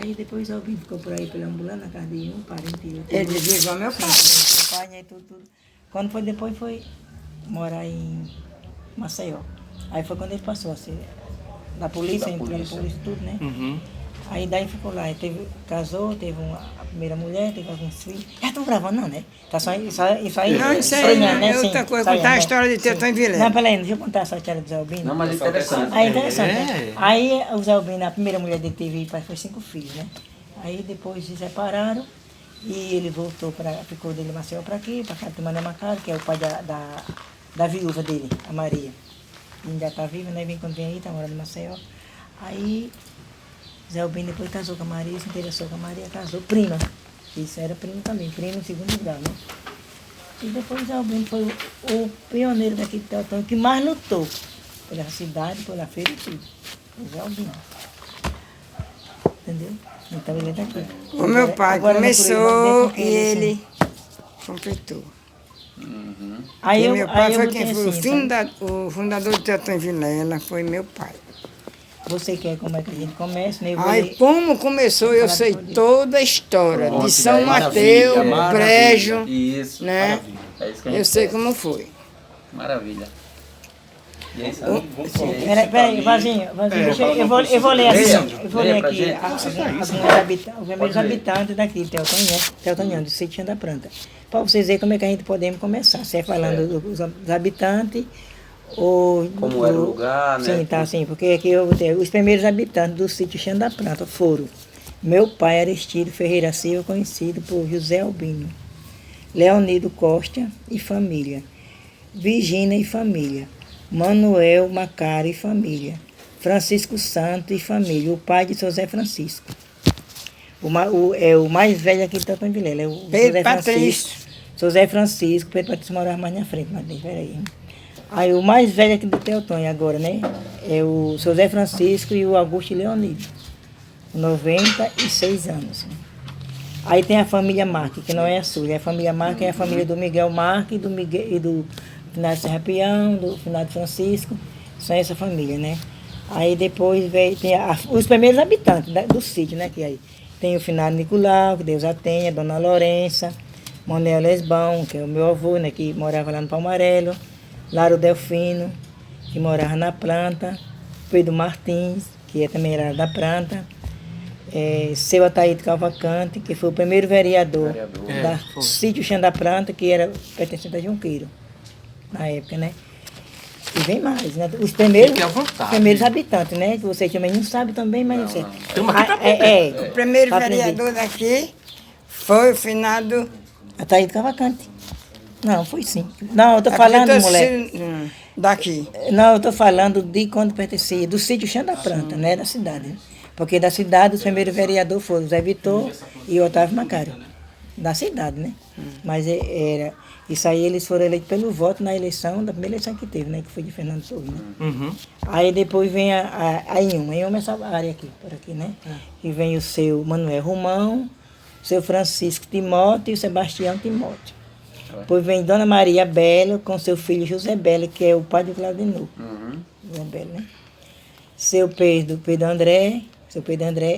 Aí depois o Albino ficou por aí perambulando na casa de um parente. Ele dizia igual meu pai. Meu pai, aí tudo. Quando foi depois, foi morar em Maceió. Aí foi quando ele passou a ser da polícia, entrou na polícia tudo, né? Uhum. Aí daí ficou lá, ele casou, teve a primeira mulher, teve alguns filhos. Já estão gravando não, né? Tá só isso aí. Não, isso aí estranhando, é Sim, outra coisa, sabe, contar a né? história de Teotão e Vilela. Não, peraí, deixa eu contar essa história do Zé Albino. Não, mas é interessante. Aí interessante, É. né? Aí o Zé Albino, a primeira mulher dele teve, parece que foi 5 filhos, né? Aí depois se separaram e ele voltou ficou dele Maceió para aqui, para casa de Mané Macaro, que é o pai da viúva dele, a Maria. Ainda está viva, né? Vem quando vem aí, está morando em Maceió. Aí Zé Albino depois casou com a Maria, se interessou com a Maria, casou, prima. Isso era primo também, primo em segundo grau, né? E depois Zé Albino foi o pioneiro daqui de Teotão, que mais lutou pela cidade, pela feira e tudo. O Zé Albino. Entendeu? Então ele é daqui. O meu pai Agora, começou assim. e ele completou. Aí E eu, meu pai aí eu foi botei quem foi assim, o fundador de Teotão e Vilela, foi meu pai. Você quer como é que a gente começa, né? Eu vou Aí ler- como começou, eu sei toda a história, de São Maravilha, Mateus, maravilha. Brejo, Isso. né? É isso que a gente Eu sei quer. como foi. Maravilha. E aí, sabe? Peraí, Vazinho, eu vou ler assim, eu vou ler Leia pra aqui gente. os primeiros habitantes daqui, Teotoniano, do sítio da Planta. Para vocês verem como é que a gente podemos começar, se é falando dos habitantes ou... Como era o lugar, né? Sim, tá assim, porque aqui eu tenho os primeiros habitantes do sítio Chão da Planta foram meu pai Aristido Ferreira Silva, conhecido por José Albino, Leonido Costa e família, Virgínia e família, Manuel Macari e família, Francisco Santo e família, o pai de José Francisco. É o mais velho aqui de Teotão de Vilela, é o Pedro José Patrício. Francisco. José Francisco, Pedro Patrício morava mais na frente, mas deixa aí. Aí o mais velho aqui do Teotão agora, né? É o José Francisco e o Augusto Leonido, 96 anos. Aí tem a família Marques, que não é a sua, a família Marques é a família do Miguel Marques e do Finado Serrapião, do Finado Francisco, são essa família, né? Aí depois tem os primeiros habitantes do sítio, né? Que aí tem o Finado Nicolau, que Deus a tenha, Dona Lourença, Manuel Lesbão, que é o meu avô, né? Que morava lá no Palmarelo, Laro Delfino, que morava na Planta, Pedro Martins, que também era da Planta, Seu Ataíde Cavalcante, que foi o primeiro vereador do sítio Chão da Planta, que era pertencente a Junqueiro, na época, né? E vem mais, né? Os primeiros habitantes, né? Que vocês também não sabem também, mas... Estamos aqui pra O primeiro pra aprender. vereador daqui foi o finado... Ataíde Cavalcante. Não, foi sim. Não, eu tô falando, moleque. Daqui. Não, eu tô falando de quando pertencia, do sítio Chão da Planta, né? Da cidade. Né? Porque da cidade, os primeiros vereadores foram Zé Vitor e Otávio Macário. Da cidade, né? Mas isso aí eles foram eleitos pelo voto na eleição, da primeira eleição que teve, né? Que foi de Fernando Torres, né? Uhum. Aí depois vem a Inhuma. Inhuma é essa área aqui, por aqui, né? E vem o seu Manuel Romão, o seu Francisco Timóteo e o Sebastião Timóteo. Depois vem Dona Maria Bela com seu filho José Bela, que é o pai de Claudinor. José Bela, né? Seu Pedro André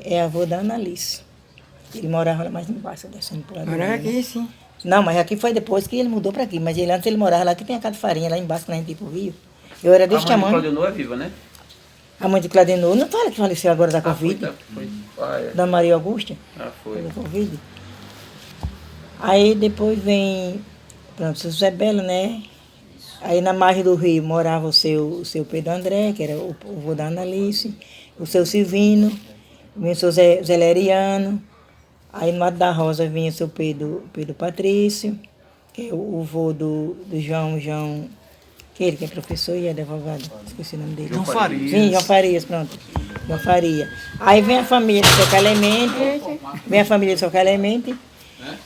é avô da Analice. Ele morava lá mais embaixo, descendo por lá. Morava aqui, sim. Não, mas aqui foi depois que ele mudou para aqui. Mas antes ele morava lá, que tem a casa de farinha lá embaixo, quando a gente ia pro Rio. Eu era deste A mãe de tamanho. Claudinor é viva, né? A mãe de Claudinor, não fala que faleceu agora da Covid? Foi. Ah, é. Da Maria Augusta? Foi. Da Covid. Aí depois vem, pronto, seu José Belo, né? Aí na margem do rio morava o seu Pedro André, que era o avô da Analice, o seu Silvino, vinha o seu Zé Leriano. Aí no Mato da Rosa vinha o seu Pedro Patrício, que é o avô do João, que ele que é professor e é advogado, esqueci o nome dele. João Farias. Sim, João Farias, pronto. João Faria. Aí vem a família do seu Clemente,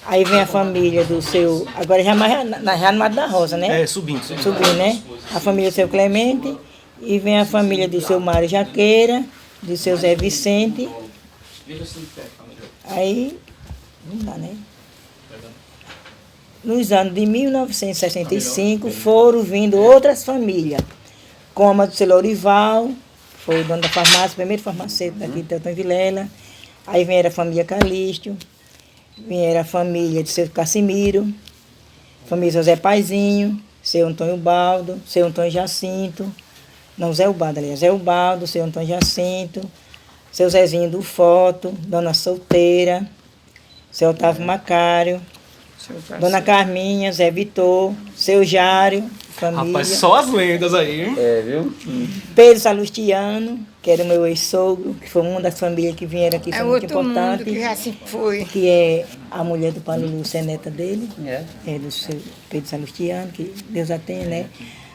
aí vem a família do seu, agora já no Mato da Rosa, né? Subindo. Subindo, né? A família do seu Clemente, e vem a família do seu Mário Jaqueira, do seu Zé Vicente. Aí, não dá, né? Nos anos de 1965 foram vindo outras famílias, como a do seu Lorival, foi o dono da farmácia, o primeiro farmacêutico daqui de Teotão e Vilela. Aí vieram a família Calixto, vieram a família de seu Cassimiro, família José Paizinho, seu Antônio Baldo, seu Antônio Jacinto, não, Zé Ubaldo, aliás, Zé Ubaldo, seu Antônio Jacinto, seu Zezinho do Foto, Dona Solteira, seu Otávio Macário, Dona Carminha, Zé Vitor, seu Jário, família. Rapaz, só as lendas aí, hein? É, viu? Pedro Salustiano, que era o meu ex-sogro, que foi uma das famílias que vieram aqui, É foi muito outro mundo importante. que já se foi. Que é a mulher do Paulo Lúcio, é neta dele, É. é do seu Pedro Salustiano, que Deus a tenha, né?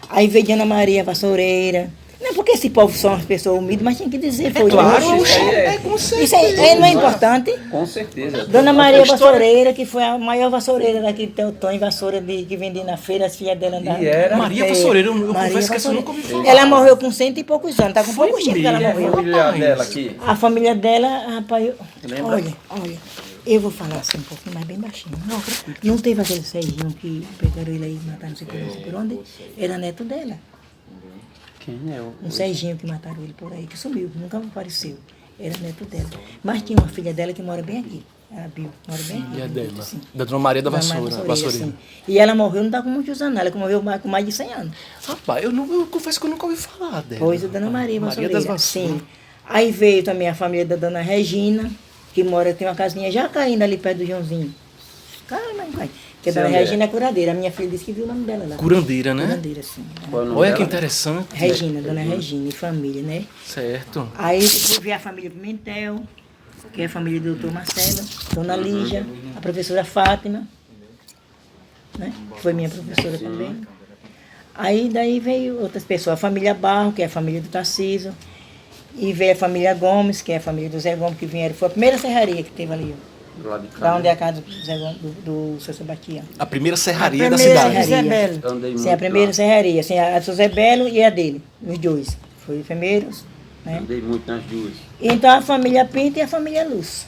Aí veio Ana Maria Vassoureira. Não é porque esse povo são as pessoas humildes, mas tinha que dizer, foi Claro, isso. com certeza. Isso aí não é importante. Com certeza. Dona Maria Vassoureira, que foi a maior vassoureira daqui de Teutônio, vassoura que vendia na feira, as filhas dela andavam. E era? Maria Vassoureira, eu Maria confesso que essa eu Vassoureira. nunca ouvi falar. Ela morreu com 100 e poucos anos, tá com Foi pouco tempo que ela mesmo? A morreu. família Rapaz. dela aqui. A família dela, rapaz, Lembra? olha, eu vou falar assim um pouquinho, mas bem baixinho. Não teve aquele Serginho que pegaram ele aí e mataram, não sei por onde? Era neto dela. Quem é o? Um Serginho que mataram ele por aí, que sumiu, nunca apareceu. Era neto dela. Mas tinha uma filha dela que mora bem aqui. A Bill, mora bem aqui. E a dela? Assim. Da Dona Maria da Dona Maria Vassoura. Vassoureira, assim. E ela morreu, não está com muitos anos, ela morreu com mais de 100 anos. Rapaz, eu confesso que eu nunca ouvi falar dela. Pois a Dona Maria Maria Vassoureira. das Vassouras. Sim. Aí veio também a família da Dona Regina, que mora, tem uma casinha já caindo ali perto do Joãozinho. Cai, mas não cai. Porque a Sei Dona onde é. Regina é curadeira. A minha filha disse que viu o nome dela lá. Curandeira, né? Curandeira, sim. Qual é o nome Olha que dela? interessante. Regina, Dona Regina e família, né? Certo. Aí depois veio a família Pimentel, que é a família do doutor Marcelo, Dona Lígia, a professora Fátima, né? Que foi minha professora também. Aí daí veio outras pessoas, a família Barro, que é a família do Tarcísio, e veio a família Gomes, que é a família do Zé Gomes, que vieram, foi a primeira serraria que teve ali, ó. Do lado de cá. Da onde é né? a casa do Zé Gomes, do seu Sebastião. A primeira serraria A da primeira cidade. Zé Belo. Eu andei Sim, muito a primeira lá. serraria, assim, a do seu Zé Belo e a dele, os dois. Foi os primeiros, né? Andei muito nas duas. Então a família Pinto e a família Luz.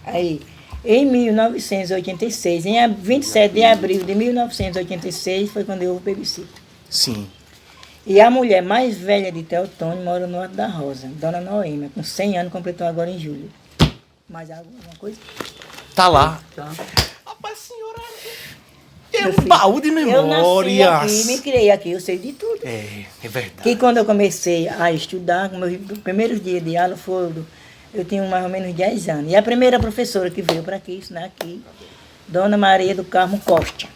Aí, em 1986, em 27 de abril de 1986, foi quando eu o plebiscito. Sim. E a mulher mais velha de Teotônio mora no Alto da Rosa, Dona Noêmia, com 100 anos, completou agora em julho. Mais alguma coisa? Tá lá. Tá. Rapaz, senhora, é um baú de Eu nasci memórias. aqui, me criei aqui, eu sei de tudo. É verdade. Que quando eu comecei a estudar, meus primeiros dias de aula foram, eu tinha mais ou menos 10 anos. E a primeira professora que veio para aqui, ensinar aqui, Dona Maria do Carmo Costa,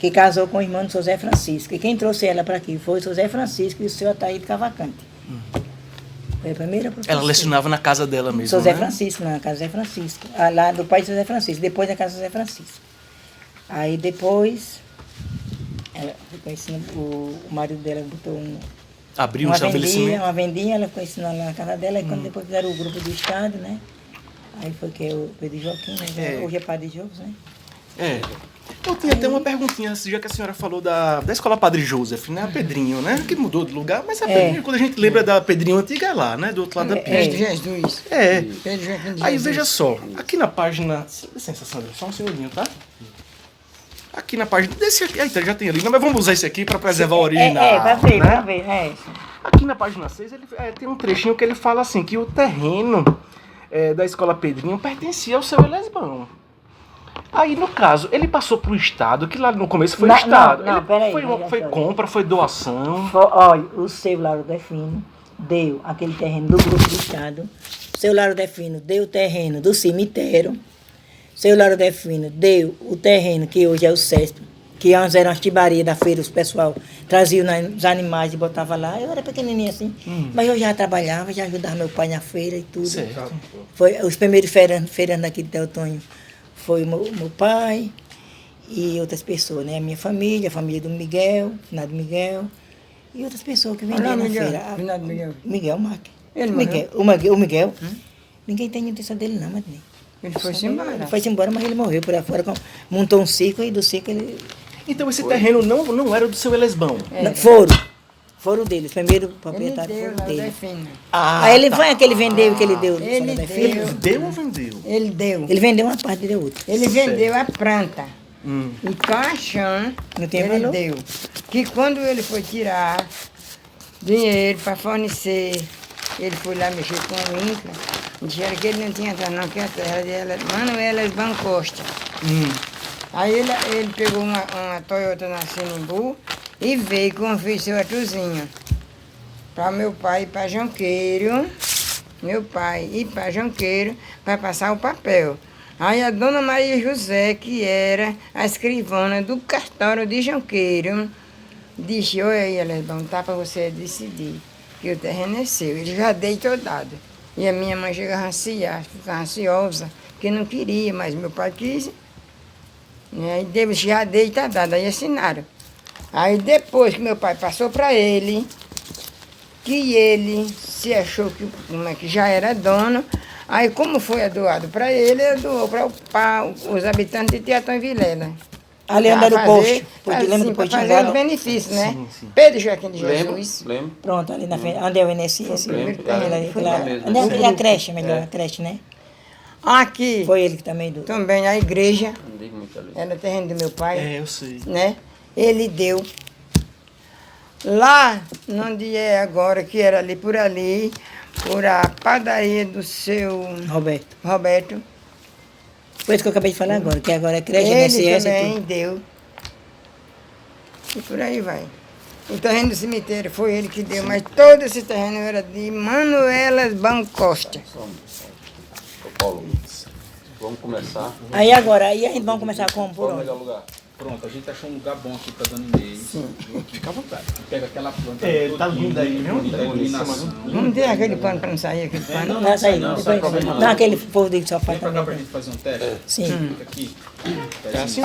que casou com o irmão do seu Zé Francisco. E quem trouxe ela para aqui foi o seu Zé Francisco e o seu Ataíde Cavalcante. Foi a primeira professora. Ela lecionava na casa dela mesmo, Seu Zé né? Francisco, na casa do Zé Francisco. Ah, lá do pai do seu Zé Francisco, depois da casa do Zé Francisco. Aí depois, ela ficou ensinando, o marido dela botou Abriu um estabelecimento. uma vendinha, ela ficou ensinando lá na casa dela, e quando depois fizeram o grupo do estado, né? Aí foi que o Pedro Joaquim, né? Hoje é Padre Jogos, né? É. Eu tinha até uma perguntinha, já que a senhora falou da escola Padre Joseph, né? A Pedrinho, né? Que mudou de lugar, mas a Pedrinho, quando a gente lembra da Pedrinho antiga, é lá, né? Do outro lado da Pedro pista. Jesus. É. Pedro Joaquim de Aí Jesus. veja só, aqui na página. Licença, Sandra, só um segundinho, tá? Aqui na página. Desse aqui. Eita, já tem ali. Não, mas vamos usar esse aqui para preservar o original. Vai ver, né? vai ver, é isso. Aqui na página 6 ele, tem um trechinho que ele fala assim, que o terreno da escola Pedrinho pertencia ao seu Elesbão. Aí, no caso, ele passou pro Estado, que lá no começo foi o Não, Estado. não, Ele peraí, foi olha. compra, foi doação. Olha, o seu Lauro Defino deu aquele terreno do grupo do Estado. O seu Lauro Defino deu o terreno do cemitério. O seu Lauro Defino deu o terreno que hoje é o CESP, que antes era uma estibarias da feira, os pessoal trazia os animais e botava lá. Eu era pequenininha assim, mas eu já trabalhava, já ajudava meu pai na feira e tudo. Certo. Foi os primeiros feirantes daqui de Teotônio. Foi o meu pai e outras pessoas, né? A minha família, a família do Miguel, finado Miguel, e outras pessoas que vendiam Olha, na Miguel, feira. finado Miguel. Miguel Mac. Ele O Miguel. Ninguém tem notícia dele, não, mas nem. Ele foi-se embora. Ele foi-se embora, mas ele morreu por aí fora. Montou um circo e do circo ele. Então esse terreno não era do seu Elesbão. Não, foram deles. Primeiro Ele proprietário deu foram lá o dele. Defino. Aí ele foi aquele vendeu que ele deu. Ele São deu. Ele deu ou vendeu? Ele deu. Ele vendeu uma parte e deu outra. Ele vendeu a planta. Hum. E caixão, Não tem ele valor? deu. Que quando ele foi tirar dinheiro para fornecer, ele foi lá mexer com a INCRA, Disseram que ele não tinha terra não, que a terra dele era Manuela Esban Costa. Aí ele pegou uma Toyota na Sinimbu e veio com o filho seu Artuzinho. Para meu pai ir para Jonqueiro. Meu pai ir para Jonqueiro para passar o papel. Aí a dona Maria José, que era a escrivana do cartório de Jonqueiro, disse, olha aí, Elesbão, tá para você decidir que o terreno é seu. Ele já deitou dado. E a minha mãe chega a ficar ansiosa, que não queria, mas meu pai quis. E aí já deita dado, aí assinaram. Aí depois que meu pai passou para ele, que ele se achou que já era dono, aí como foi doado para ele doou para os habitantes de Teatão e Vilela. Ali onde era o posto. Lembra do Para postinho fazer dela? os benefícios, né? Sim, sim. Pedro Joaquim de Lembro, Jesus. lembro. Pronto, ali na frente. Onde é o INSS? Lembro, Onde é a creche, melhor, a creche, né? Aqui, Foi ele que também do. também a igreja, Não digo muito ali. era terreno do meu pai. É, eu sei. Né? Ele deu. Lá, onde é agora, que era ali por a padaria do seu Roberto. Foi isso que eu acabei de falar agora, que agora é creche, ele INSS e também tudo. deu. E por aí vai. O terreno do cemitério foi ele que deu, mas todo esse terreno era de Manuela Bancosta. Ô, Paulo, vamos começar. Aí agora, aí a gente vai começar como? Por Qual é o onde? melhor lugar? Pronto, a gente achou um lugar bom aqui pra Dona Inês. Fica à vontade. Pega aquela planta. É, todinha, tá lindo aí, viu? bonita, iluminação. Vamos ter aquele pano para não sair, aquele pano. Não, essa aí, não, depois. problema não. Não, aquele povo de sofá Vem pra cá pra também. gente fazer um teste. Sim. Fica aqui. É assim,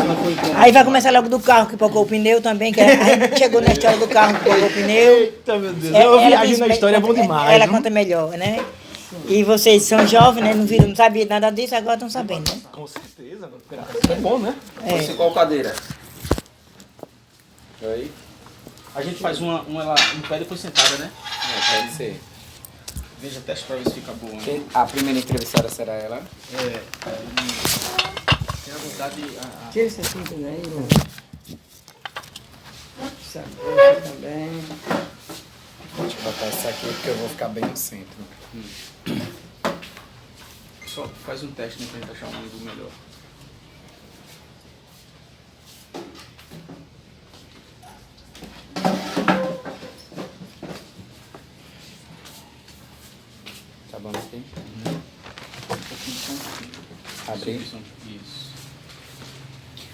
Aí vai começar logo do carro que pocou o pneu também, que a gente chegou na história do carro que pocou o pneu. Eita, meu Deus. Eu viajo na história, é bom demais. Ela viu? conta melhor, né? E vocês são jovens, né? Não viram, não sabiam nada disso, agora estão sabendo, né? Com certeza. É bom, né? Você qual cadeira? Aí? A gente faz uma lá em pé depois sentada, né? Pode ser. Veja, teste pra ver se fica boa. Né? A primeira entrevistada será ela? Tem a vontade. Tira esse cinto daí, ó. Sabor também. Deixa eu botar isso aqui porque eu vou ficar bem no centro. Só faz um teste, né, pra gente achar um ângulo melhor. Tá bom aqui? Um pouquinho de som. Abrir. Isso.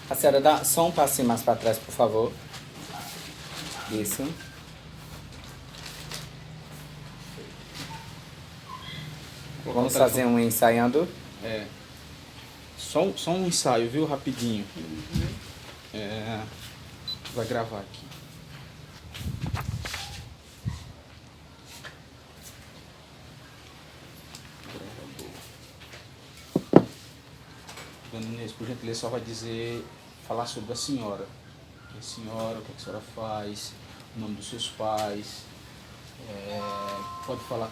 A senhora dá só um passinho mais para trás, por favor. Isso. Vamos fazer um ensaiando. É. Só um ensaio, viu? Rapidinho. É, vai gravar aqui. Dona Inês, por gentileza, só vai falar sobre a senhora. Quem é a senhora, o que a senhora faz, o nome dos seus pais. Pode falar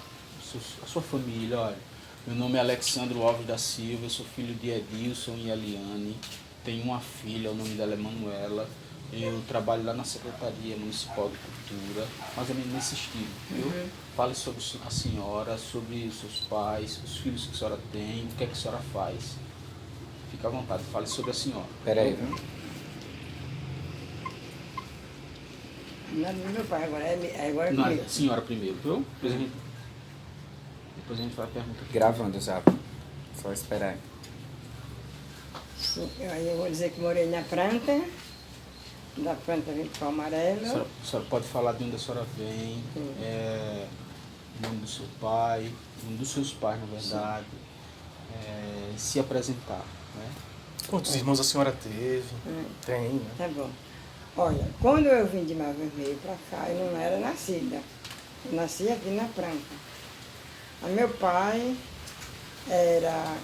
a sua família, olha. Meu nome é Alexandro Alves da Silva, eu sou filho de Edilson e Eliane, tenho uma filha, o nome dela é Manuela, eu trabalho lá na Secretaria Municipal de Cultura, mais ou menos nesse estilo, viu? Fale sobre a senhora, sobre os seus pais, os filhos que a senhora tem, o que é que a senhora faz. Fique à vontade, fale sobre a senhora. Pera aí, viu? Não é do meu pai, agora é Não, comigo. a senhora primeiro, viu? Depois a gente faz a pergunta aqui. Gravando já. Só esperar aí. Sim, aí eu vou dizer que morei na planta. Da planta vim para o amarelo. A senhora pode falar de onde a senhora vem, o nome do seu pai, o nome dos seus pais, na verdade, se apresentar, né? Quantos irmãos a senhora teve? Tem, né? Tá bom. Olha, quando eu vim de Mar Vermelho para cá, eu não era nascida. Eu nasci aqui na planta. O meu pai era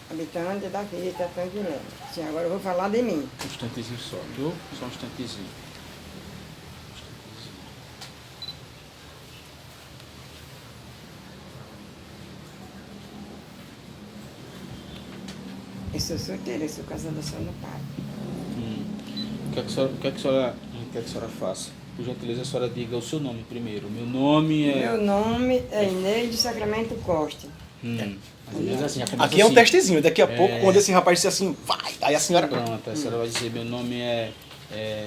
habitante daqui de Teatão de Vilela. Sim, agora eu vou falar de mim. Um instantezinho só, viu? Só um instantezinho. Eu sou solteira, eu sou casada só no pai. O que é que a senhora quer que a senhora faça? Por gentileza, a senhora diga o seu nome primeiro. Meu nome é... Meu nome é Inês de Sacramento Costa. Mais ou menos assim, já começa Aqui é um assim. testezinho. Daqui a pouco, quando esse rapaz disser assim, vai, aí a senhora... Pronto, a senhora vai dizer, meu nome é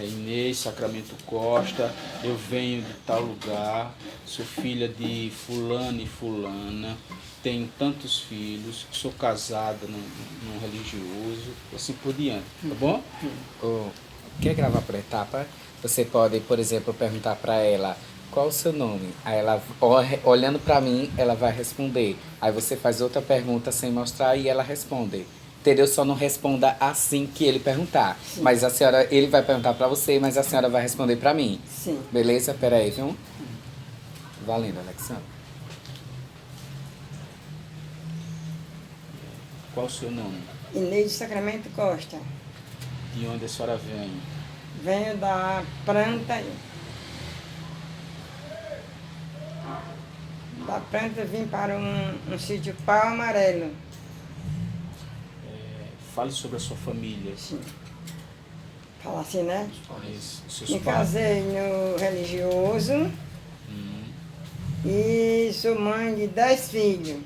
Inês Sacramento Costa, eu venho de tal lugar, sou filha de fulano e fulana, tenho tantos filhos, sou casada num religioso, assim por diante, tá bom? Quer gravar por etapa? Você pode, por exemplo, perguntar para ela qual o seu nome. Aí ela, olhando para mim, ela vai responder. Aí você faz outra pergunta sem mostrar e ela responde. Entendeu? Só não responda assim que ele perguntar. Sim. Mas a senhora, ele vai perguntar para você, mas a senhora vai responder para mim. Sim. Beleza? Peraí, viu? Valendo, Alexandre. Qual o seu nome? Inês de Sacramento Costa. De onde a senhora vem? Venho da planta. Da planta vim para um sítio Pau Amarelo. Fale sobre a sua família. Sim. Fala assim, né? Seus Me pais. casei no religioso Hum. e sou mãe de 10 filhos.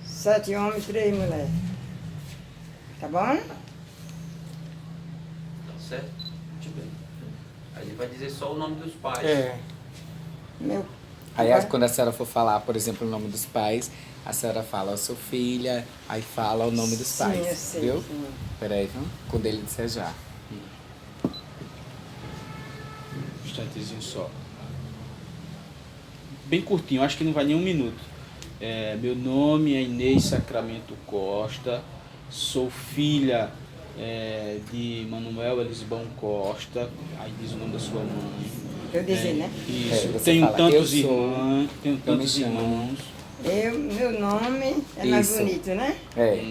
7 homens e 3 mulheres. Tá bom? Certo? Muito bem. Aí ele vai dizer só o nome dos pais. Meu, Aí agora- quando a senhora for falar, por exemplo, o nome dos pais, a senhora fala, eu sou filha, aí fala o nome dos Sim, pais. eu sei, Viu? sim. Peraí, viu? Quando ele disser já. Um instantezinho só. Bem curtinho, acho que não vai nem um minuto. Meu nome é Inês Sacramento Costa, sou filha de Manuel Elisbão Costa, aí diz o nome da sua mãe. Eu dizer, né? Isso, você tenho fala, tantos eu sou- irmãos, tenho eu me tantos chamo. irmãos. Meu nome é mais Isso. bonito, né? É.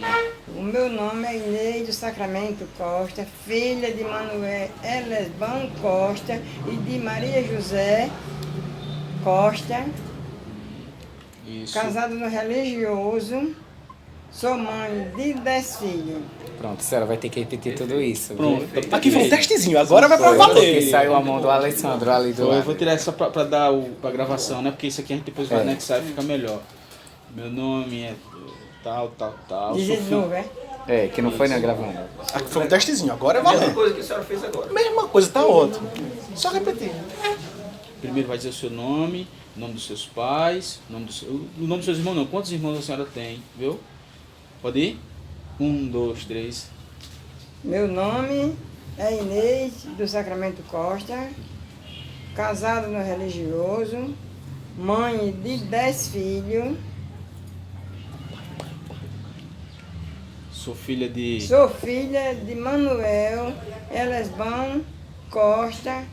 O meu nome é Inês do Sacramento Costa, filha de Manuel Elisbão Costa e de Maria José Costa, Isso. casado no religioso, sou mãe de 10 filhos. Pronto, a senhora vai ter que repetir tudo isso. Pronto. Viu? Aqui foi um testezinho, agora vai pra Foi, porque valer. saiu a mão do Alessandro ali do Eu lado. vou tirar essa pra dar pra gravação, né? Porque isso aqui a gente depois vai É. anexar e fica melhor. Meu nome é tal. Dizer sou de novo, é? É, que não foi na gravando. Aqui foi um testezinho, agora é Mesma valer. coisa que a senhora fez agora. Mesma coisa, tá ótimo. Só repetir. Primeiro vai dizer o seu nome, o nome dos seus pais, o nome dos seus irmãos não. Quantos irmãos a senhora tem, viu? Pode ir? 1, 2, 3. Meu nome é Inês do Sacramento Costa, casada no religioso, mãe de 10 filhos, Sou filha de... sou filha de Manuel Elisbão Costa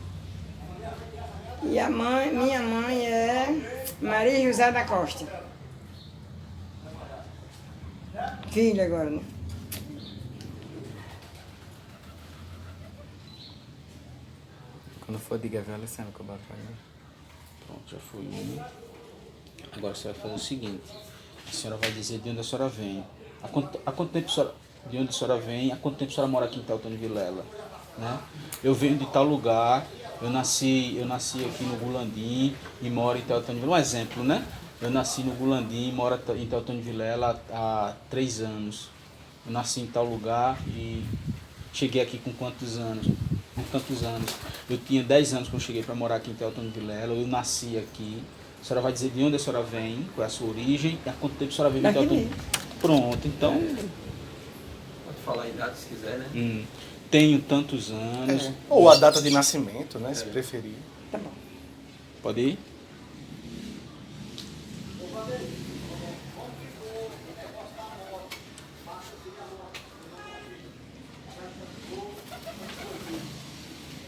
e minha mãe é Maria José da Costa. Filha agora, né? Quando for, diga, viu, Alessandro, que eu boto aí. Pronto, já foi um. Agora a senhora vai fazer o seguinte. A senhora vai dizer de onde a senhora vem. Há quanto tempo a senhora... De onde a senhora vem, há quanto tempo a senhora mora aqui em Teotônio Vilela? Né? Eu venho de tal lugar, eu nasci aqui no Gulandim e moro em Teotônio Vilela. Um exemplo, né? Eu nasci no Gulandim e moro em Teotônio Vilela há 3 anos. Eu nasci em tal lugar e cheguei aqui com quantos anos? Com tantos anos. Eu tinha 10 anos quando cheguei para morar aqui em Teotônio Vilela, eu nasci aqui. A senhora vai dizer de onde a senhora vem, qual é a sua origem e há quanto tempo a senhora vive em Daqui Teotônio. Pronto, então... Pode falar a idade se quiser, né? Tenho tantos anos. Ou a data de nascimento, né? Se preferir. Tá bom. Pode ir?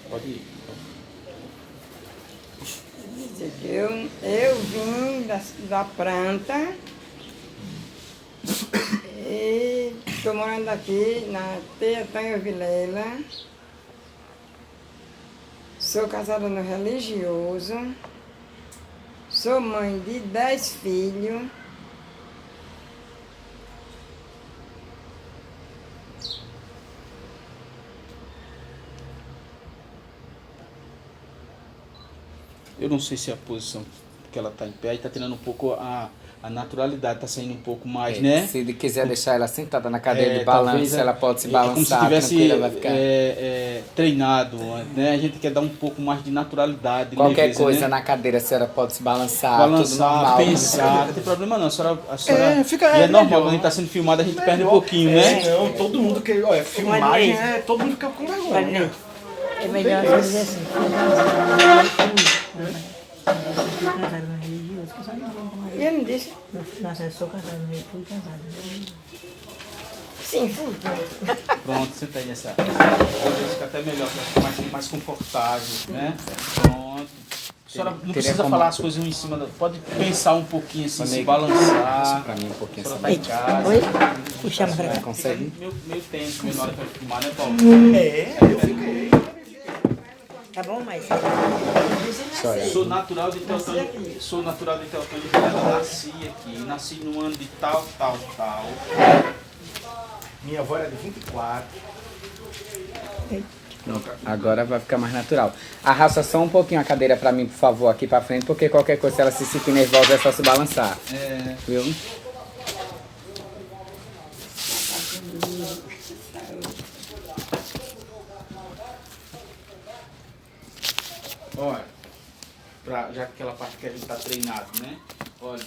Pode ir. Dizer que eu vim da planta e estou morando aqui na Teotônio Vilela. Sou casada no religioso. Sou mãe de 10 filhos. Eu não sei se a posição porque ela tá em pé e tá tirando um pouco a naturalidade, tá saindo um pouco mais, né? Se ele quiser deixar ela sentada na cadeira de talvez, balanço, ela pode se como se balançar, tivesse tranquila, vai ficar. treinado, né? A gente quer dar um pouco mais de naturalidade, Qualquer leveza, coisa né? na cadeira, a senhora pode se balançar, tudo Balançar, normal. pensar, não tem problema não. A senhora fica- e é normal, melhor. quando a gente tá sendo filmado, a gente perde um pouquinho, né? Não, todo mundo que. Olha, filmagem todo mundo fica com vergonha. Marinês, é melhor você dizer assim. Fui casada no religioso, que eu só não vou com E Maria. ele me disse, Nossa, eu sou casada no religioso, fui casada. sim, fui. Pronto, senta aí nessa. Fica até melhor, fica mais confortável, né? Pronto. A senhora não Teria precisa como- falar as coisas em cima, pode pensar um pouquinho assim, se Amigo, balançar. Isso pra mim um pouquinho A senhora tá em casa. Oi? Puxa mais pra cá. Consegue? Meio tenso, meio na hora que vai filmar, né, Paulo? Eu fiquei. Tá bom, mas... Sou natural de Teotônio de Vilela, nasci aqui, nasci no ano de tal. Minha avó era de 24. Pronto, agora vai ficar mais natural. Arrasta só um pouquinho a cadeira pra mim, por favor, aqui pra frente, porque qualquer coisa, se ela se sentir nervosa, é só se balançar. Viu? Olha, já que aquela parte que a gente está treinado, né? Olha,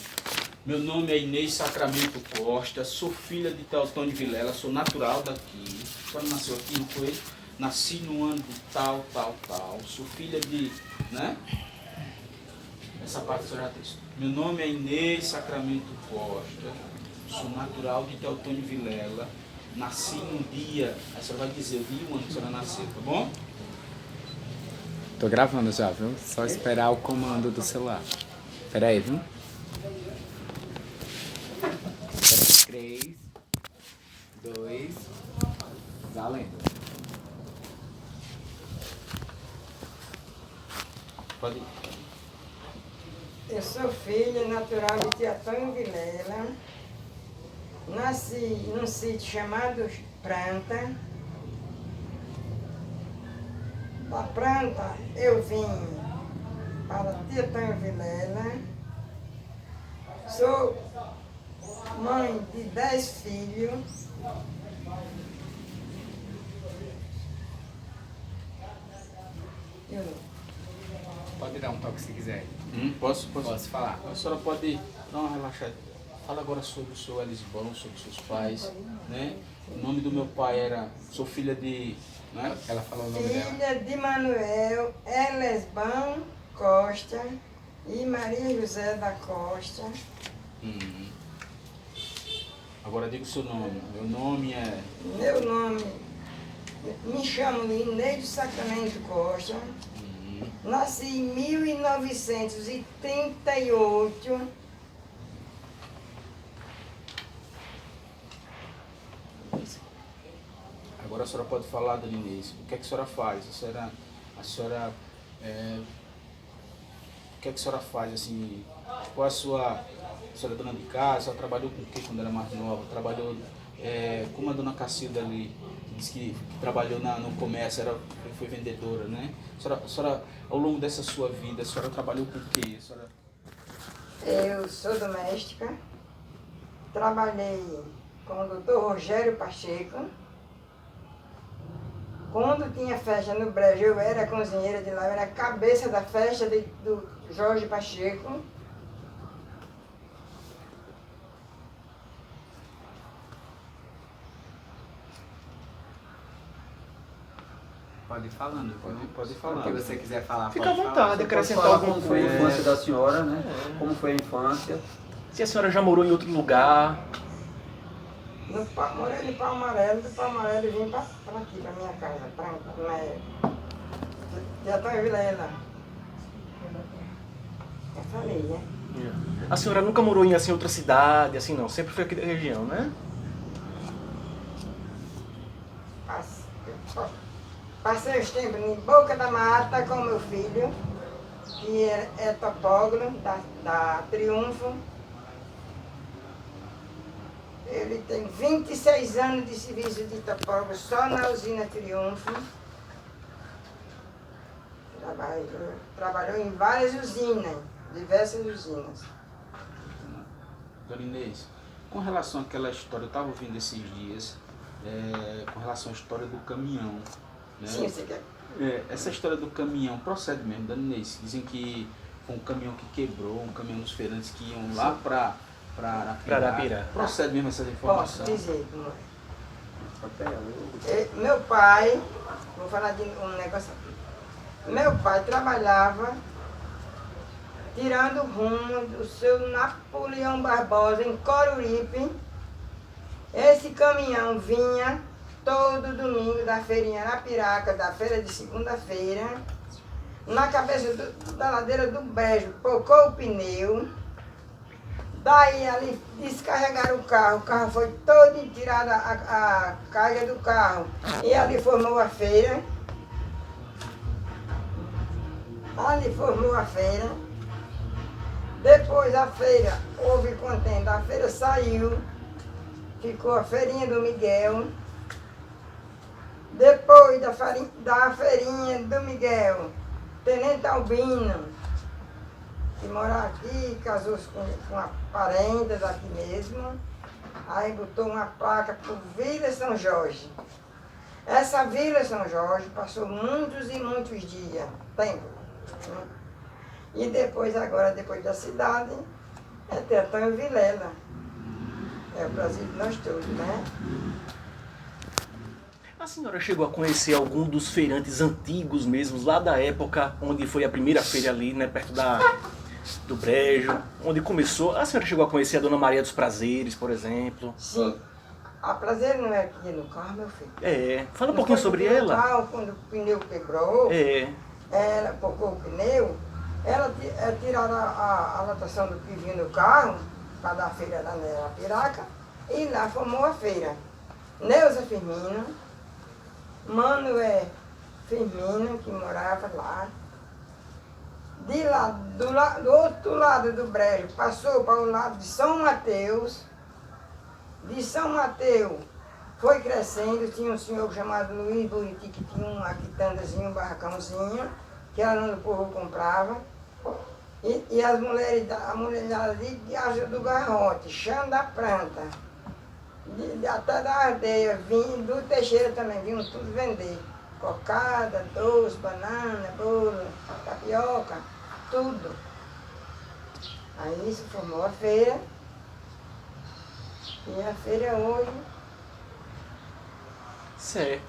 meu nome é Inês Sacramento Costa, sou filha de Teotônio Vilela, sou natural daqui. Quando nasceu aqui, não foi? Nasci no ano de tal. Sou filha de, né? Essa parte só já tem. Meu nome é Inês Sacramento Costa, sou natural de Teotônio Vilela, nasci num dia, aí você vai dizer o dia e o ano que a senhora nasceu, tá bom? Tô gravando já, viu? Só esperar o comando do celular. Pera aí, viu? 3, 2, valendo. Pode ir. Eu sou filha natural de Teotônio Vilela. Nasci num sítio chamado Pranta. Da Pranta eu vim para Teotônio Vilela. Sou mãe de 10 filhos. Pode dar um toque se quiser. Posso? Posso falar? A senhora pode dar uma relaxada. Fala agora sobre o seu Elisbão, sobre seus pais, né? O nome do meu pai era... Sou filha de... Né? Ela falou o nome dela. Filha de Manuel Elesbão Costa e Maria José da Costa. Agora diga o seu nome. Meu nome é... Meu nome, me chamo Inês Sacramento Costa. Nasci em 1938. Agora a senhora pode falar, dona Inês. O que é que a senhora faz? O que é que a senhora faz, assim? Qual a senhora é dona de casa? A senhora trabalhou com o que quando era mais nova? Trabalhou, como a dona Cacilda ali, que disse que trabalhou no comércio, foi vendedora, né? A senhora, ao longo dessa sua vida, a senhora trabalhou com o quê? Eu sou doméstica. Trabalhei com o doutor Rogério Pacheco. Quando tinha festa no Brejo, eu era cozinheira de lá, eu era a cabeça da festa do Jorge Pacheco. Pode ir falando. Pode ir falando. O que você quiser falar, Fica à pode vontade, falar. acrescentar Falar alguma como foi a coisa. infância da senhora, né? Como foi a infância. Se a senhora já morou em outro lugar. Morei no Palmarelo, do Palmarelo eu vim para aqui, para minha casa, já estou em Vilela. Eu falei, né? A senhora nunca morou em assim, outra cidade, assim não? Sempre foi aqui da região, né? Passei os tempos em Boca da Mata com meu filho, que é topógrafo da Triunfo. Ele tem 26 anos de serviço de topógrafo só na usina Triunfo. Trabalhou em várias usinas, diversas usinas. Dona Inês, com relação àquela história, eu estava ouvindo esses dias, com relação à história do caminhão, né? Sim, você quer? Essa história do caminhão procede mesmo, Dona Inês? Dizem que foi um caminhão que quebrou, um caminhão dos feirantes que iam lá para Arapiraca. Procede mesmo essa Posso informação? dizer como é. Meu pai, vou falar de um negócio aqui. Meu pai trabalhava tirando rumo do seu Napoleão Barbosa em Coruripe. Esse caminhão vinha todo domingo da feirinha Arapiraca, da feira de segunda-feira, na cabeça da ladeira do Brejo, pocou o pneu. Daí ali descarregaram o carro foi todo tirado a carga do carro e ali formou a feira. Ali formou a feira. Depois a feira, houve contenda, a feira saiu, ficou a feirinha do Miguel. Depois da feirinha do Miguel, Tenente Albino, que mora aqui, casou-se com uma parente daqui mesmo, aí botou uma placa por Vila São Jorge. Essa Vila São Jorge passou muitos e muitos dias, tempo. Né? E depois, agora, depois da cidade, é Tetão e Vilela. É o Brasil de nós todos, né? A senhora chegou a conhecer algum dos feirantes antigos mesmo, lá da época onde foi a primeira feira ali, né, perto do Brejo, onde começou? A senhora chegou a conhecer a Dona Maria dos Prazeres, por exemplo? Sim. A Prazer não é que ia no carro, meu filho. Fala um pouquinho sobre ela. Carro, quando o pneu quebrou, ela pocou o pneu, ela tiraram a lotação do que vinha no carro, para dar a feira lá na Arapiraca, e lá formou a feira. Neuza Firmino, Manuel Firmino, que morava lá. De lá, do outro lado do Brejo, passou para o lado de São Mateus. De São Mateus foi crescendo, tinha um senhor chamado Luiz Buriti, que tinha uma quitandazinha, um barracãozinho, que ela no povo comprava. E as mulheres, a mulherada ali de Asa do Garrote, Chão da Planta, até da Ardeia, do Teixeira também, vinham tudo vender. Cocada, doce, banana, bolo, tapioca, tudo. Aí isso formou a feira. E a feira hoje. Certo.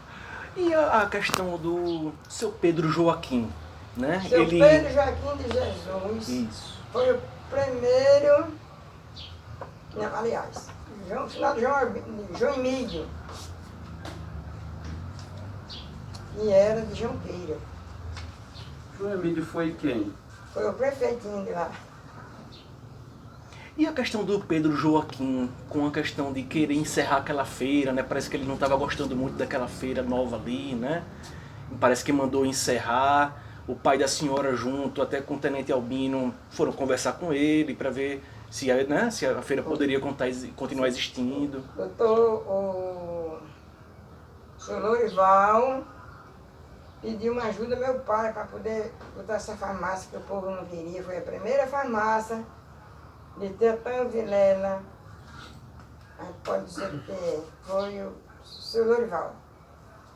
E a questão do seu Pedro Joaquim, né? Seu Pedro Joaquim de Jesus. Isso. Foi o primeiro. Não, aliás, final de João Emílio. E era de Jonqueira. João Emílio foi quem? Foi o prefeitinho de lá. E a questão do Pedro Joaquim, com a questão de querer encerrar aquela feira, né? Parece que ele não estava gostando muito daquela feira nova ali, né? Parece que mandou encerrar. O pai da senhora junto, até com o Tenente Albino, foram conversar com ele para ver se, né, se a feira poderia continuar existindo. Doutor, o senhor Lorival pediu uma ajuda ao meu pai para poder botar essa farmácia que o povo não queria. Foi a primeira farmácia de Tetão Vilela. Pode dizer que foi o senhor Lorival.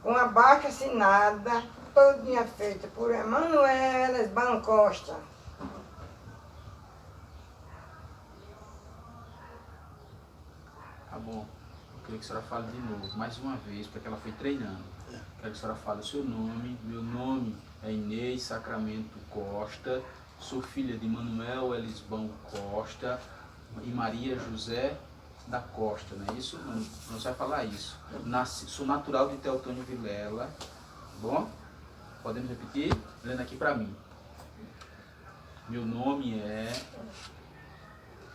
Com a baixa assinada, todinha feita por Emanuel Esban Costa. Tá bom. Eu queria que a senhora fale de novo, mais uma vez, porque ela foi treinando. Quero que a senhora fale o seu nome. Meu nome é Inês Sacramento Costa. Sou filha de Manuel Elisbão Costa e Maria José da Costa, não é isso? Não vai falar isso. Sou natural de Teotônio Vilela. Tá bom? Podemos repetir? Lendo aqui para mim. Meu nome é...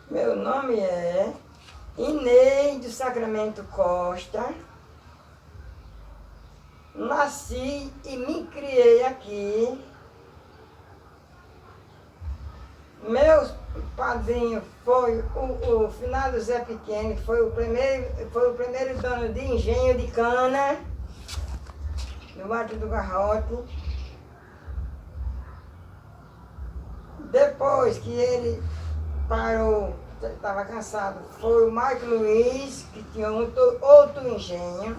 Meu nome é Inês do Sacramento Costa. Nasci e me criei aqui. Meu padrinho foi o finado Zé Pequeno, que foi o primeiro dono de engenho de cana no Mato do Garrote. Depois que ele parou, estava cansado, foi o Marco Luiz, que tinha outro engenho.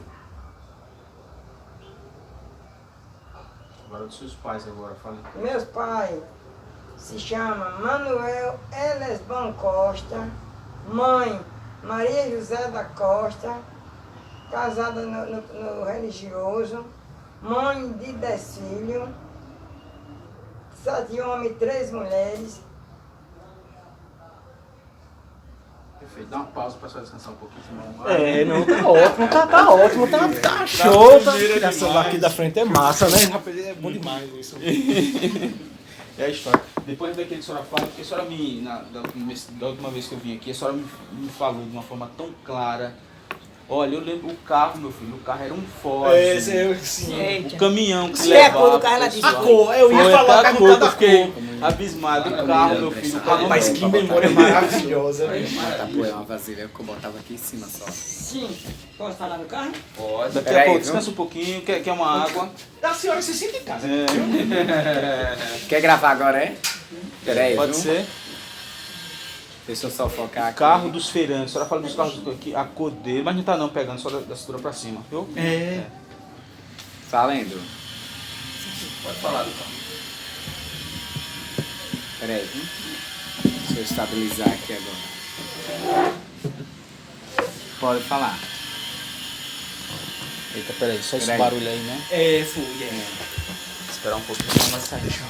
Agora dos seus pais agora, fala. Meus pais se chamam Manuel Elesban Costa, mãe Maria José da Costa, casada no religioso, mãe de 10 filhos, 7 homens e 3 mulheres. Perfeito. Dá uma pausa pra só descansar um pouquinho, senão... Não, tá ótimo, tá ótimo, tá show. Tirar celular aqui da frente é massa, né? Rapaz, é bom demais isso. É a história. Depois daquele que a senhora fala, porque a senhora da última vez que eu vim aqui, a senhora me falou de uma forma tão clara. Olha, eu lembro o carro, meu filho, o carro era um Ford. Sim. O caminhão que se E a levava. cor do carro, ela pessoal. disse, A cor, eu ia Foi falar até a da cor cor que eu da fiquei cor. abismado. O carro, meu filho, o carro. Rapaz, que memória maravilhosa, né? Bota pôr uma vasilha que eu botava aqui em cima só. Sim. Posso falar do carro? Pode. Daqui a Peraí, pouco, viu? descansa um pouquinho, quer uma água? A senhora se sente em casa. Quer gravar agora, é? Peraí, Pode viu? ser. Deixa eu só focar aqui. Carro dos feirantes, a senhora fala dos carros aqui, a cor dele, mas não tá não pegando só da cintura pra cima, viu? Valendo. Pode falar do carro. Peraí. Deixa eu estabilizar aqui agora. Pode falar. Eita, peraí, só esse Peraí. barulho aí, né? Esperar um pouquinho, mas sai. Deixa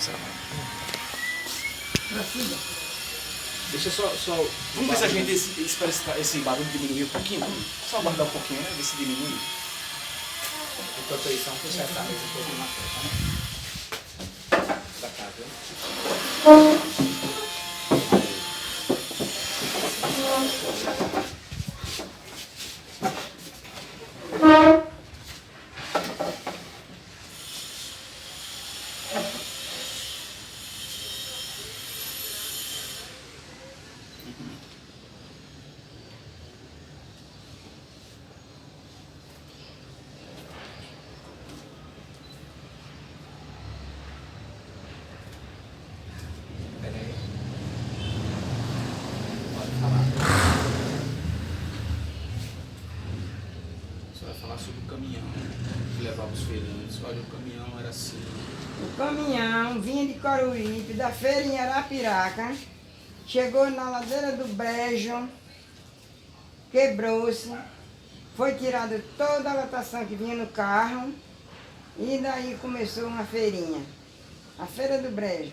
só... Vamos ver se a gente espera esse barulho diminuir um pouquinho. Vamos só aguardar um pouquinho, né? Ver se diminui. Enquanto isso, vamos fechar essa mesa um pouquinho mais perto, pra cá, viu? Peraí. Pode falar. Você vai falar sobre o caminhão que levava os feirantes. Olha, o caminhão era assim. O caminhão vinha de Coruripe, da feira em Arapiraca, chegou na ladeira do Brejo, quebrou-se, foi tirada toda a lotação que vinha no carro e daí começou uma feirinha, a Feira do Brejo.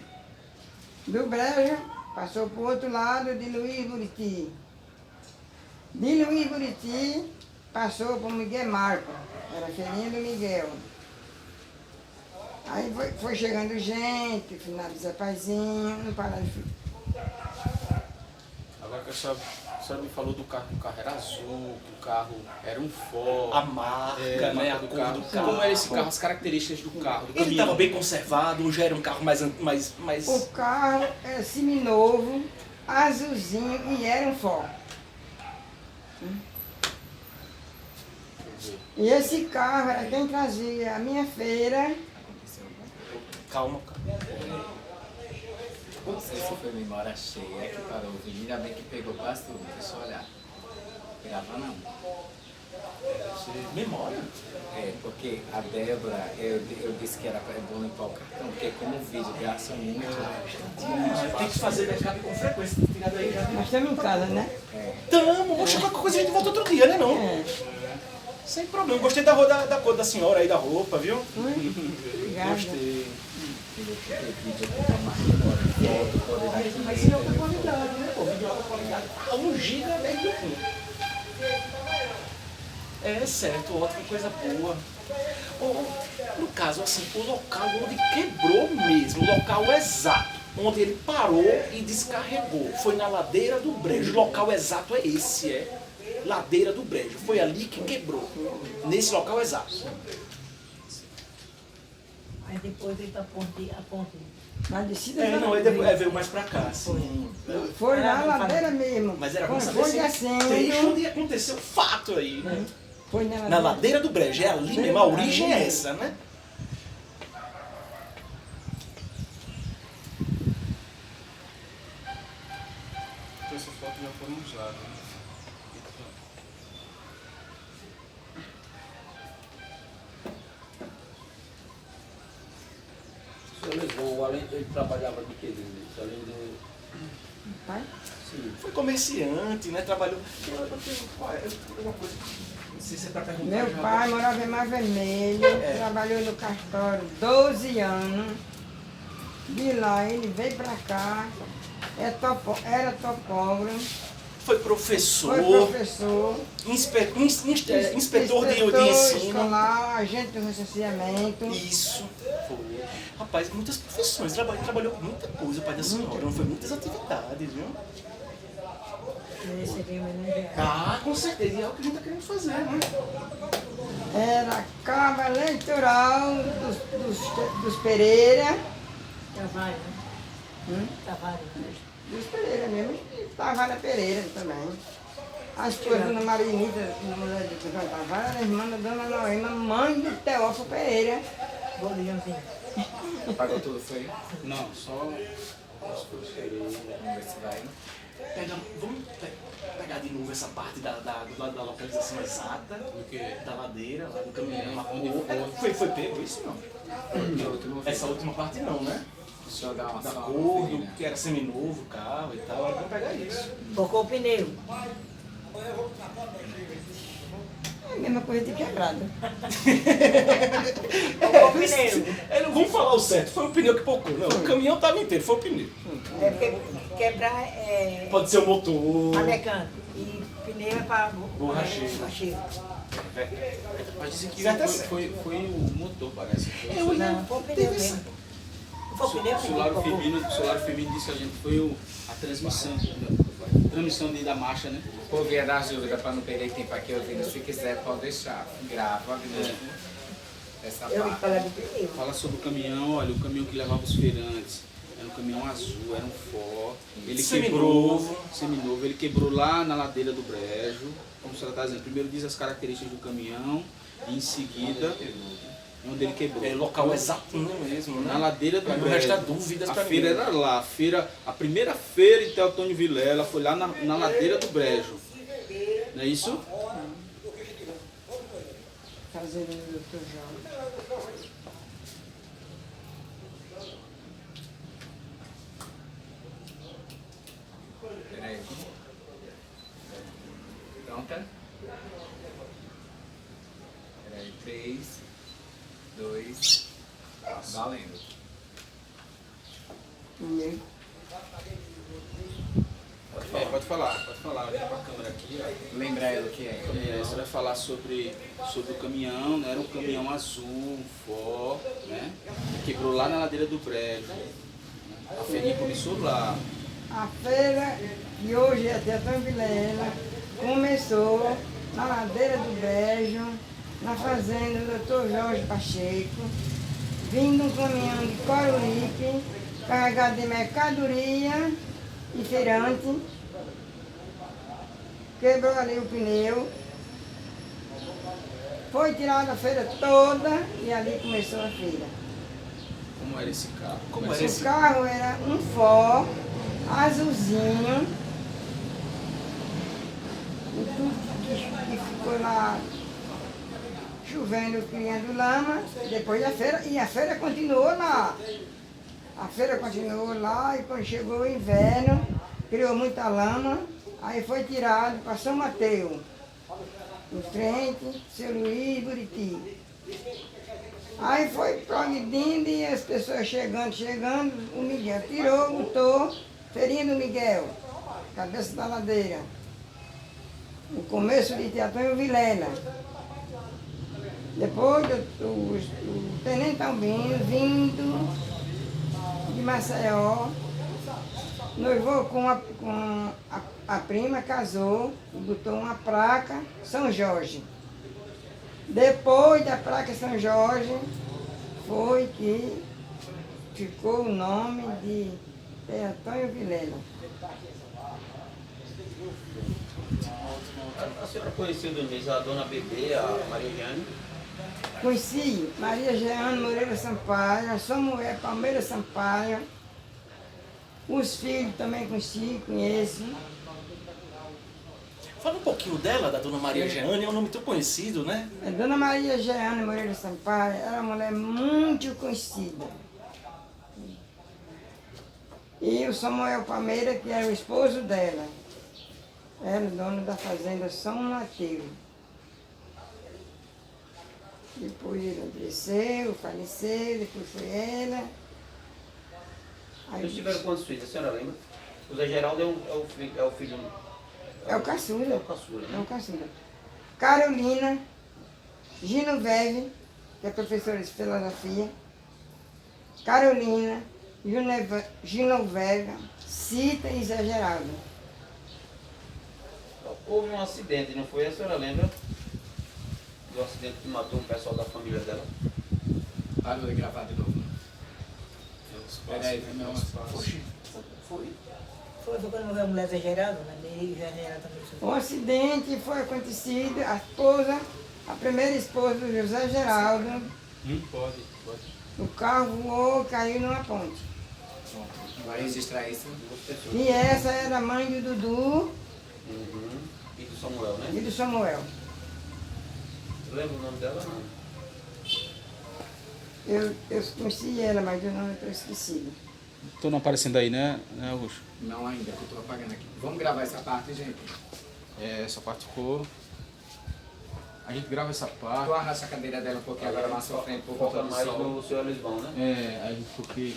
Do Brejo passou para o outro lado de Luiz Buriti. De Luiz Buriti passou para o Miguel Marco, era a feirinha do Miguel. Aí foi chegando gente, final do Zé Paizinho, não parava de... Agora que a senhora me falou do carro, que o carro era azul, que o carro era um Ford. A marca, né? A do cor carro. do carro. Como era esse carro, as características do carro, do Ele caminhão? estava bem conservado, ou já era um carro mais... O carro era seminovo, azulzinho e era um Ford. E esse carro era quem trazia a minha feira. Calma. Não sei se foi memória cheia que parou o vídeo, ainda bem que pegou quase tudo. Deixa eu olhar. Grava não. Memória. É, porque a Débora, eu disse que era bom limpar o cartão, porque como o vídeo gasta muito, Tem que fazer backup com frequência. Tem que tirar daí já. Nós estamos em casa, né? Tamo, vamos qualquer coisa a gente volta outro dia, né não? É. Sem problema. Gostei da cor da senhora aí, da roupa, viu? Obrigada. Gostei. mas Mas é outra qualidade, né? Pô, vídeo alta qualidade. 1 GB é 10 minutos. É certo, ótima coisa boa. No caso, assim, o local onde quebrou mesmo, o local exato, onde ele parou e descarregou, foi na Ladeira do Brejo. O local exato é esse, Ladeira do Brejo. Foi ali que quebrou, nesse local exato. Aí depois ele tá a ponte. Na descida Não, ele veio mais pra cá, assim. foi na ladeira mesmo. Mas era bom Foi saber descendo. trecho onde aconteceu o fato aí, né? Foi Na Ladeira do Brejo, é ali mesmo, a origem é essa, né? usado. Né? O senhor levou, além ele trabalhava de quê? Além de... Pai? Sim. Foi comerciante, né? Trabalhou. Uma coisa. Não sei se é pra perguntar. Meu já. pai morava em Mar Vermelho, trabalhou no cartório 12 anos. De lá ele veio pra cá, era topógrafo, Foi professor. foi professor, Inspetor de ensino. escolar, agente de recenseamento. Isso. Foi. Rapaz, muitas profissões. Trabalhou com muita coisa, o pai da senhora. Não foi muitas atividades, viu? Ah, com certeza. E é o que a gente tá querendo fazer, né? Era cabo eleitoral dos Pereira. Tavares, né? Tavares. Dos Pereira mesmo, e Tavares Pereira também. A esposa da Marinita, mulher de João Tavares, era irmã da Dona Noema, mãe do Teófilo Pereira. Bolinhãozinho. Pagou tudo, foi? Não, só as coisas que Vamos ver se vai. Vamos pegar de novo essa parte da localização exata. do que Da ladeira, lá do caminhão. Lá Onde foi pego isso, não? Essa última parte não, né? Deixa eu dar uma Da só cor, conferida. que era seminovo o carro e tal. Era pra pegar isso. Tocou o pneu. É a mesma coisa de quebrada. Tocou o pneu. Vamos falar o certo, foi o pneu que pocou. Não, o caminhão estava inteiro, foi o pneu. É porque quebrar é Pode ser o motor. pra mecânico. E pneu é pra Borracheiro. borracheiro. Mas dizem que Certo, foi o motor, parece. Eu ia. Não, foi o pneu mesmo. Foi o pneu O Solar que Firmino disse que a gente foi a transmissão da marcha, né? Por via das dúvidas, para não perder tempo aqui ouvindo, se quiser pode deixar. Grava de novo essa Eu ia parte. falar do pneu. Fala sobre o caminhão, olha, o caminhão que levava os feirantes. Era um caminhão azul, era um Ford. Ele Seminovo. seminovo, ele quebrou lá na ladeira do Brejo. Como a senhora está dizendo, primeiro diz as características do caminhão e em seguida onde ele quebrou. É local exatinho mesmo, né? Na ladeira do Pra não Brejo. restar dúvidas A pra feira ninguém. era lá, a primeira feira em Teotônio Vilela foi lá na ladeira do Brejo. Não é isso? Fazendo o Dr. João. Peraí. Pronta? Peraí, 3, 2, valendo. Entendeu? Pode falar, olha pra câmera aqui, ó. Lembra ela o que é? Você vai falar sobre o caminhão, né? Era um caminhão azul, um Ford, né? Quebrou lá na ladeira do Brejo. Né? A feirinha começou lá. A feira, que hoje é Teatro Vilela, começou na ladeira do Brejo, na fazenda do Dr. Jorge Pacheco, vindo um caminhão de Coruripe, carregado de mercadoria e feirante, quebrou ali o pneu, foi tirada a feira toda e ali começou a feira. Como era esse carro? Como era esse? O carro era um Ford azulzinho, e tudo que ficou lá chovendo, criando lama, depois da feira, e a feira continuou lá. A feira continuou lá e quando chegou o inverno, criou muita lama, aí foi tirado para São Mateus, em frente, Seu Luís, Buriti. Aí foi progredindo e as pessoas chegando, o Miguel tirou, botou, feirinha do Miguel, cabeça da ladeira. O começo de Teatro Vilela. Depois o Tenente Albino vindo de Maceió, noivou com a prima, casou, e botou uma placa São Jorge. Depois da placa São Jorge, foi que ficou o nome de Antônio Vilela. A senhora conheceu de vez a dona Bebê, a Maria Jane? Conheci Maria Jeane Moreira Sampaio, Samuel Palmeira Sampaio. Os filhos também conheci, conheço. Fala um pouquinho dela, da Dona Maria Jeane, é um nome tão conhecido, né? A Dona Maria Jeane Moreira Sampaio era uma mulher muito conhecida. E o Samuel Palmeira, que era o esposo dela, era o dono da fazenda São Mateus. Depois ele adoeceu, faleceu, depois foi ela. Aí, Eles tiveram quantos filhos? A senhora lembra? O Zé Geraldo é o filho... é o caçula. É o caçula, É né? o caçula. Carolina, Ginoveve, que é professora de filosofia. Carolina, Ginoveve, Cita e Zé Geraldo. Houve um acidente, não foi? A senhora lembra? Do acidente que matou um pessoal da família dela? Parou de gravar de novo. Espera aí, não. Oxi, foi. Foi quando morreu a mulher Zé Geraldo, né? E Zé Geraldo também. Um acidente foi acontecido, a primeira esposa do José Geraldo, Pode. o carro voou, caiu numa ponte. Vai registrar isso. E essa era a mãe do Dudu Uhum. E do Samuel, né? e do Samuel. Lembra o nome dela? Não. Eu conheci ela, mas o nome eu estou esquecido. Tô não aparecendo aí, né, Augusto? Não ainda, que eu tô apagando aqui. Vamos gravar essa parte, gente. É, essa parte ficou... A gente grava essa parte. Tu arrasta a cadeira dela um pouquinho agora mais pra frente por conta Foca do mais sol. no senhor Lisbão, né? É, aí porque...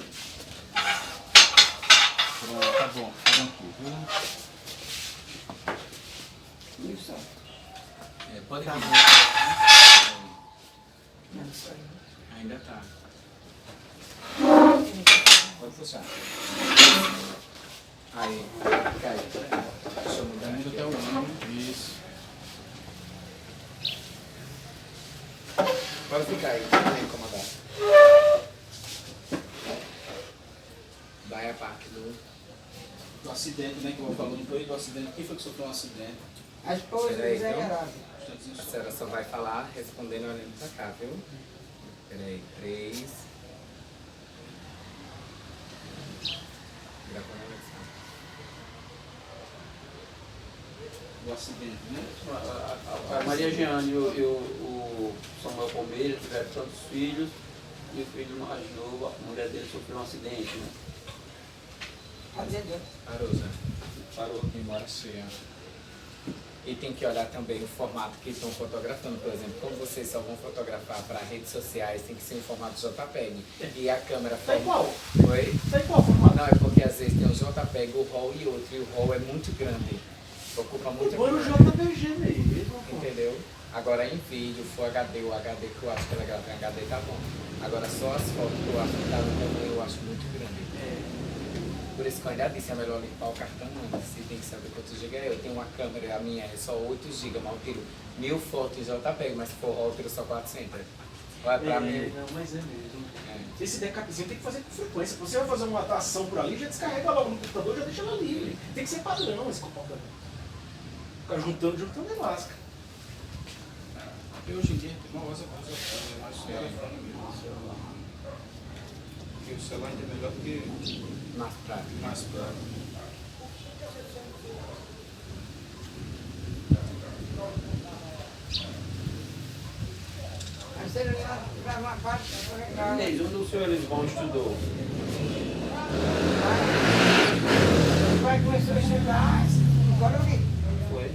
Pronto, tá bom aqui, viu? E o sol. É, pode ir. Ainda tá. Pode puxar. Aí, cai. Deixa eu mudar Ainda até o ano. Isso. Pode ficar aí, não vai incomodar. Vai a parte do acidente, né, que eu vou falando, foi do acidente. Quem foi que sofreu um acidente? A esposa do Peraí, Zé então. Geraldo. A senhora só vai falar respondendo olhando pra cá, viu? Peraí, 3. Gravando a lição. Do acidente, né? A Maria Jeane e o Samuel Palmeira tiveram tantos filhos e o filho mais novo, a mulher dele sofreu um acidente, né? Arosa. Parou. Embora seja. E tem que olhar também o formato que estão fotografando. Por exemplo, como vocês só vão fotografar para redes sociais, tem que ser em formato JPEG. E a câmera Tá igual. Oi? Tá igual formato. Não, é porque às vezes tem um JPEG, o RAW e outro. E o RAW é muito grande. Ocupa muito Põe no câmera. JPG mesmo. Entendeu? Agora em vídeo, Full HD, o HD que eu acho que ela grava em HD tá bom. Agora só as fotos que eu acho que tá no tamanho, eu acho muito grande. Por isso que eu ainda disse, é melhor limpar o cartão antes. Você tem que saber quantos GB é. Eu tenho uma câmera, a minha é só 8 GB, mas eu tiro 1000 fotos em JPEG, mas se for RAW eu tiro só 400. Olha pra mim. Não, mas é mesmo. É. Esse backupzinho tem que fazer com frequência. Você vai fazer uma atração por ali, já descarrega logo no computador, já deixa ela livre. Tem que ser padrão esse comportamento. Ficar juntando é lasca. E hoje em dia tem uma coisa mais telefone mesmo, celular. Porque o celular ainda é melhor do que Mais prático. mais prático. Aí você grava uma parte, depois grava. Inês, onde o senhor Lisbão estudou? O pai começou a estudar em Coruripe. Foi?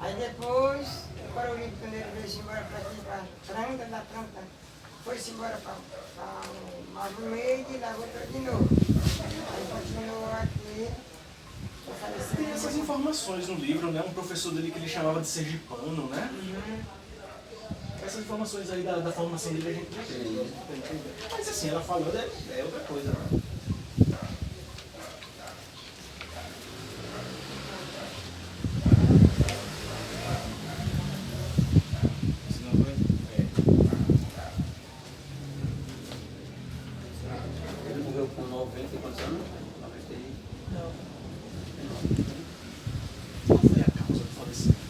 Aí depois, o Coruripe, quando ele veio-se embora para aqui, para Tranca, da Tranca, foi-se embora para o Mar Vermelho e lá voltou de novo. Aí continuou aqui, foi falecendo. Tem essas informações no livro, né? Um professor dele que ele chamava de sergipano, né? Essas informações aí da formação dele a gente já tem. Mas assim, ela falando é outra coisa, né? Senão vai. Ele morreu com 90 e quantos anos? 90 e... Qual foi a causa do falecimento?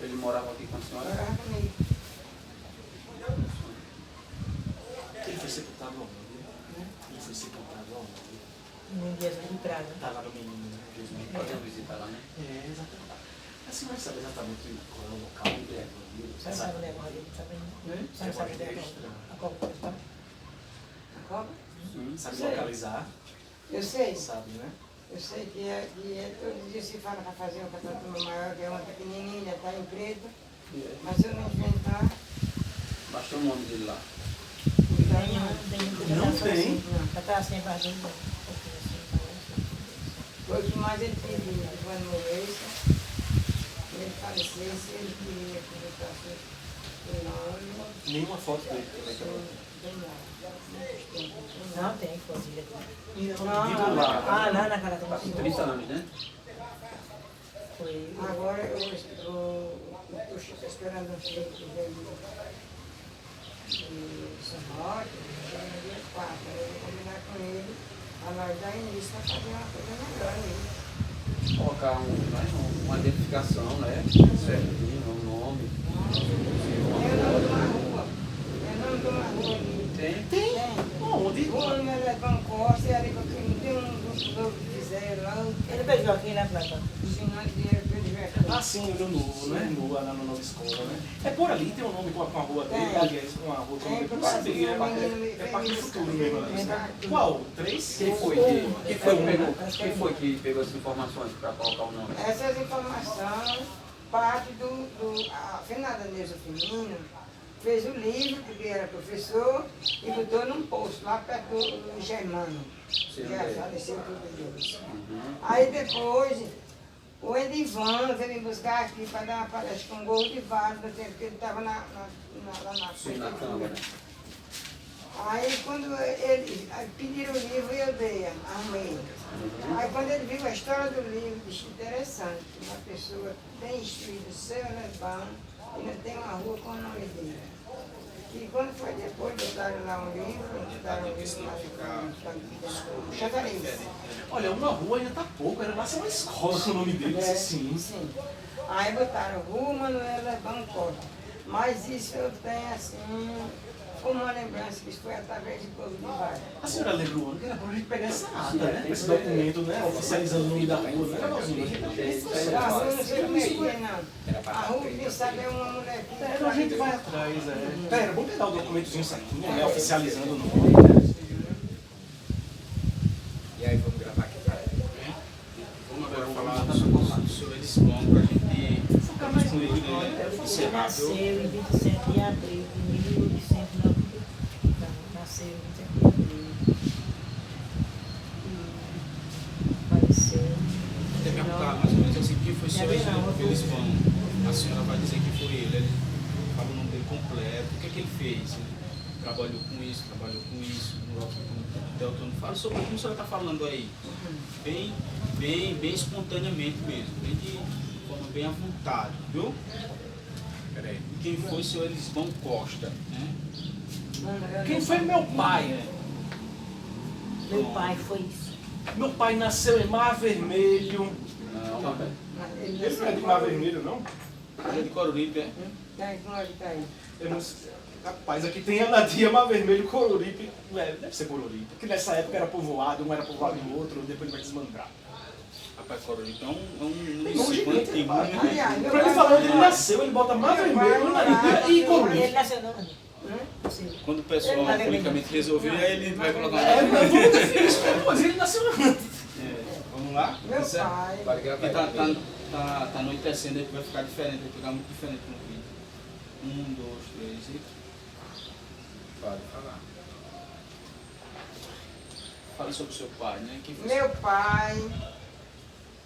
Ele morava aqui com a senhora? Morava comigo. Ele foi sepultado onde? Ele foi sepultado No Jesus de Praga. Tá lá no menino, né? Jesus. Fazer uma visita lá, né? É, exatamente. A senhora sabe exatamente qual é o local onde é? Você não sabe o negócio dele, sabe? Você não sabe o negócio? A qual coisa, tá? A cobra? Sabe Sei. localizar? Eu sei. Sabe, né? Eu sei que todo dia se fala para fazer um catatu maior, que é uma pequenininha, está em preto. Mas se eu não inventar, Baixa o nome dele lá. Não tem? Já tá sem vazio. foi o que mais ele queria, quando morresse, ele falecesse, ele queria que botasse o nome. Nenhuma foto dele também. Não tem fazia aqui. Digo Não, lá. Ah, lá na cara Tá com do 30 anos, né? Foi. Agora eu estou esperando um filho que veio de São Roque, no dia 4. Eu vou combinar com ele, a nós dar início a fazer uma coisa melhor nele. Colocar uma identificação, né? Certinho, um nome. Eu não dou uma rua. Eu não dou uma rua ali. Tem? Onde? O homem é Levão Costa, e ali porque não tem um novo que fizeram lá, Ele pegou aqui, né, Plata? ensinando dinheiro para ele ver. Ah, sim, o novo, né? Lá na nova escola, né? É por ali, tem um nome com a rua dele, Tem. aliás, com a rua que eu não sabia, é Parque do Futuro mesmo. Né? Qual? 3? Quem foi que pegou essas informações para colocar o nome? Essas informações, parte a Fernanda Neuza Firmino fez o livro, porque era professor, e botou num posto lá perto do Germano, que já faleceu tudo deles. Aí depois, o Edivan veio me buscar aqui para dar uma palestra com o Gordo de Vale, no tempo que ele estava lá na Sim, na Câmara. Aí quando ele pediram o livro, eu dei, arrumei. Aí quando ele viu a história do livro, disse interessante, uma pessoa bem instruída, seu Lebão, e não tem uma rua com o nome dele. E quando foi depois, botaram lá um livro, botaram um livro no Chafariz. Olha, uma rua ainda tá pouco, era lá ser uma escola com o nome dele, sim. Sim. Aí botaram Rua Manuel Lebão Costa. Mas isso eu tenho assim, como uma lembrança que isso foi através de Povo de Vale. A senhora lembra o ano que era pra gente pegar essa ata, né? Esse documento, né? Oficializando o nome da rua, né? A rua não sei como é que é, não. A rua, quem sabe, é uma mulher que... Então a gente vai atrás, Pera, vamos pegar o documentozinho certinho, né? Oficializando o nome, né? E aí vamos gravar aqui pra Vamos agora falar sobre esse ponto pra gente encerrar, Nasceu viu? em 27 de abril de 1890. Nasceu em 27 de abril. E faleceu. Até perguntar mais ou menos assim, quem foi seu ex-Felizpão? A senhora vai dizer que foi ele fala o nome dele completo, o que é que ele fez? Ele trabalhou com isso, no Deltano. Fala sobre como a senhora está falando aí, bem espontaneamente mesmo, bem de forma bem à vontade, viu? Peraí. Quem foi seu Elisbão Costa? Né? Quem foi meu pai? Meu pai foi isso. Meu pai nasceu em Mar Vermelho. Não, rapaz. Ele não é de Mar Vermelho, não? Ele é de Coruripe, é? Como é que tá aí? Eu não sei. Rapaz, aqui tem Anadia, Mar Vermelho, Coruripe. Deve ser Coruripe. Porque nessa época era povoado, um era povoado do outro, depois ele vai desmandrar. Rapaz, Coruripe é um Tem município longe antigo, dele, né? Aliás, meu Pra ele pai falar onde ele morava- nasceu, ele bota Mar Meu Vermelho, pai Anadia morava- e Ele Coruripe. nasceu não? Sim. Quando o pessoal politicamente resolveu, aí ele vai colocar É, mas vamos definir isso depois, ele nasceu antes. Vamos lá? Meu Isso é? pai, Pode gravar Porque aí. tá anoitecendo aí que vai ficar diferente, vai ficar muito diferente no vídeo. 1, 2, 3 e. Pode falar. Fale sobre o seu pai, né? Quem foi meu pai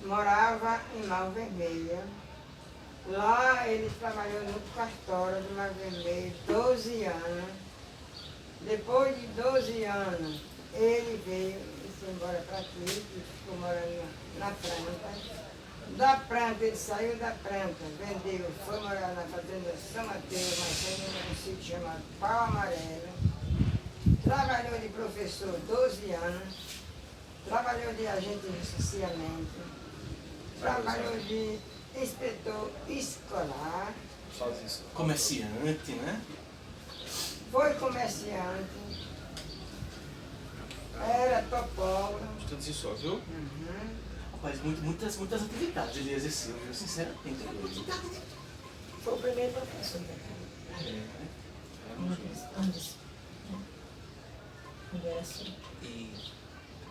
morava em Mar Vermelho. Lá ele trabalhou no cartório de Mar Vermelho 12 anos. Depois de 12 anos, ele veio e foi embora para aqui, e ficou morando na Pranta. Da Pranta, ele saiu da Pranta, vendeu, foi morar na fazenda São Mateus, mas tem um município chamado Pau Amarelo. Trabalhou de professor 12 anos, trabalhou de agente de licenciamento, trabalhou de inspetor escolar, Comerciante, né? foi comerciante, era de topógrafo. Estudos e só, viu? Uhum. Rapaz, muitas atividades ele exerceu, viu? Sinceramente. Foi o primeiro professor. Antes. Quando era assim. E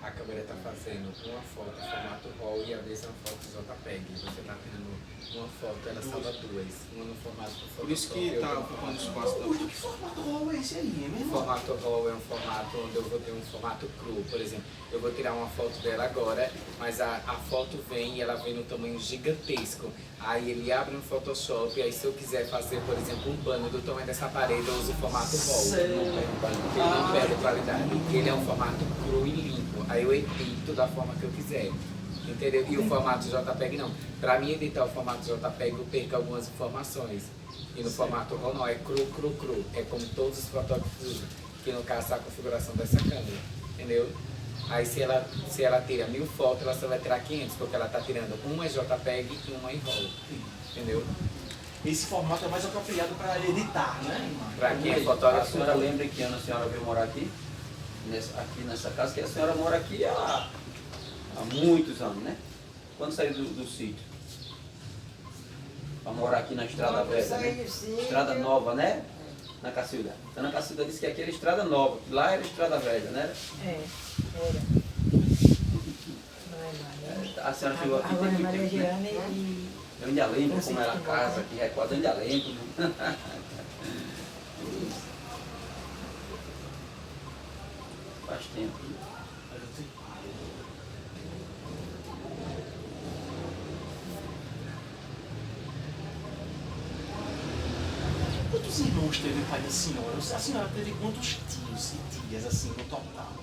a câmera está fazendo uma foto em formato RAW e a mesma foto JPEG. Você está tendo uma foto, ela salva duas. Uma no formato do Photoshop. Por isso que está ocupando espaço da Que formato RAW é esse aí, é O mesmo? formato RAW é um formato onde eu vou ter um formato cru, por exemplo. Eu vou tirar uma foto dela agora, mas a foto vem e ela vem no tamanho gigantesco. Aí ele abre no Photoshop, aí se eu quiser fazer, por exemplo, um banner do tamanho dessa parede, eu uso o formato RAW. Ele não perde qualidade. Ele é um formato cru e limpo. Aí eu edito da forma que eu quiser. Entendeu? E o formato JPEG não. Para mim editar o formato JPEG eu perco algumas informações. E no formato RAW não, é cru. É como todos os fotógrafos usam. Que no caso é a configuração dessa câmera. Entendeu? Aí se ela tira 1000 fotos, ela só vai tirar 500, porque ela está tirando uma em JPEG e uma em RAW. Entendeu? Esse formato é mais apropriado para editar, né? Para quem é A fotógrafo. senhora lembra que ano a senhora veio morar aqui? Aqui nessa casa, que a senhora mora aqui há muitos anos, né? Quando saiu do sítio? Para morar aqui na Estrada Quando Velha, saiu né? do sítio- Estrada Nova, né? Na Cacilda. Então na Cacilda disse que aqui era Estrada Nova, que lá era Estrada Velha, né? É, era. A senhora chegou aqui Agora tem muito Maria tempo, né? Giana e... Eu ainda lembro Você como era a ficou, casa né? aqui, recordo, eu ainda lembro. Faz tempo. Quantos irmãos teve o pai da senhora? A senhora teve quantos tios e tias, assim, no total?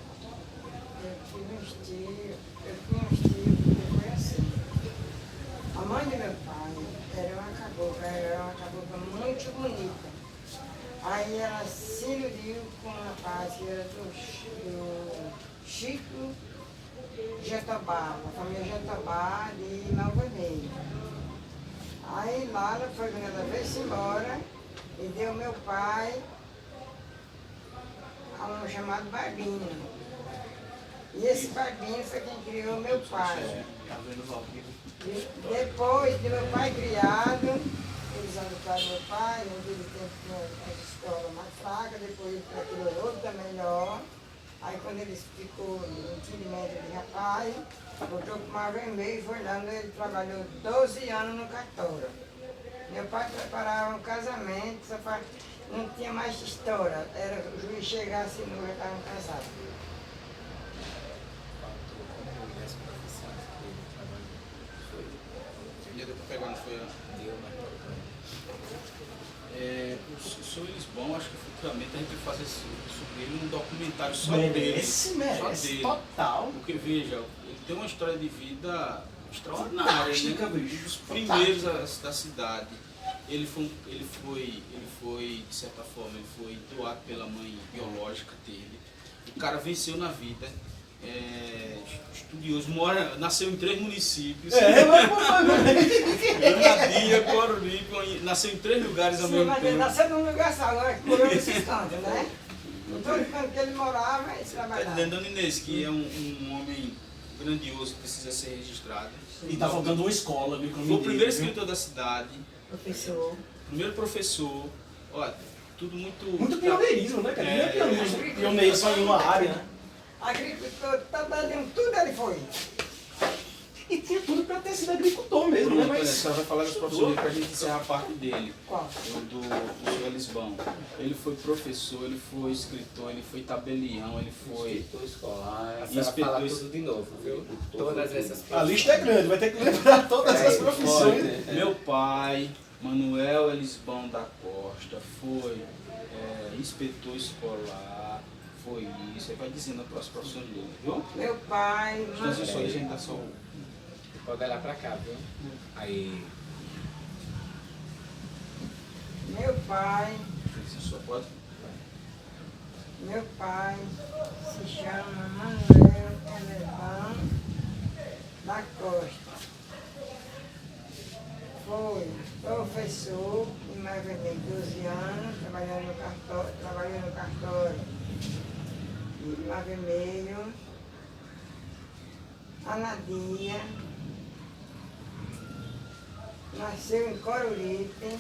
Eu tinha uns tios que foi assim. A mãe do meu pai era uma cabocla muito bonita. Aí ela se iludiu com um rapaz que era do Chico Jatobá, a família Jatobá de Malvaneiro. Aí lá ela foi quando ela veio-se embora e deu meu pai a um chamado Barbinho. E esse Barbinho foi quem criou meu pai. Tá vendo, Valdir? Depois de meu pai criado, eles adotaram meu pai, onde ele tinha uma escola mais fraca, depois ele criou outra melhor. Aí quando ele ficou no entendimento de rapaz, voltou para o Mar Vermelho e foi lá onde ele trabalhou 12 anos no cartório. Meu pai preparava um casamento, só para não tinha mais história. Era o juiz chegasse e não já estavam casados. Já deu pra pegar, não foi? O senhor Lisbão, acho que futuramente a gente vai fazer sobre ele um documentário só dele. Só Merece, dele. total. Porque, veja, ele tem uma história de vida extraordinária, Fantástica, né? bicho, Um dos fantástica. primeiros da cidade. Ele foi, de certa forma, ele foi doado pela mãe biológica dele. O cara venceu na vida. Estudioso, nasceu em 3 municípios. Anadia, Coruripe, nasceu em 3 lugares ao Sim, mesmo mas ele tempo. nasceu num lugar só, agora que morou nesses cantos, né? Em todo canto que ele morava, ele Tá trabalhava. entendendo, Dona Inês, que é um homem grandioso que precisa ser registrado. E tá faltando uma escola, viu? Foi o primeiro escritor da cidade, Professor. primeiro professor, olha, tudo muito... Muito pioneirismo, né, cara? Ele é É. pioneirismo. Pioneiro só em uma área, né? Agricultor, tudo ele foi. E tinha tudo pra ter sido agricultor mesmo, Pronto, né? a Mas senhora vai falar dos professores pra gente encerrar a parte dele. Qual? Do senhor Lisbão. Ele foi professor, ele foi escritor, ele foi tabelião, ele foi... Inspetor escolar. A senhora fala Inspetor- tudo de novo, viu? Todas essas a lista é grande, vai ter que lembrar todas as profissões. Olha, meu pai, Manuel Elisbão da Costa, foi inspetor escolar, foi isso. Aí vai dizendo a próxima profissão dele, viu? Meu pai, Mas isso aí a gente tá só... Pode olhar pra cá, viu? Aí. meu pai se chama Manuel Elisbão da Costa. Foi professor em mais ou menos 12 anos, trabalhou no cartório de Mar Vermelho. a Nadia, nasceu em Coruripe.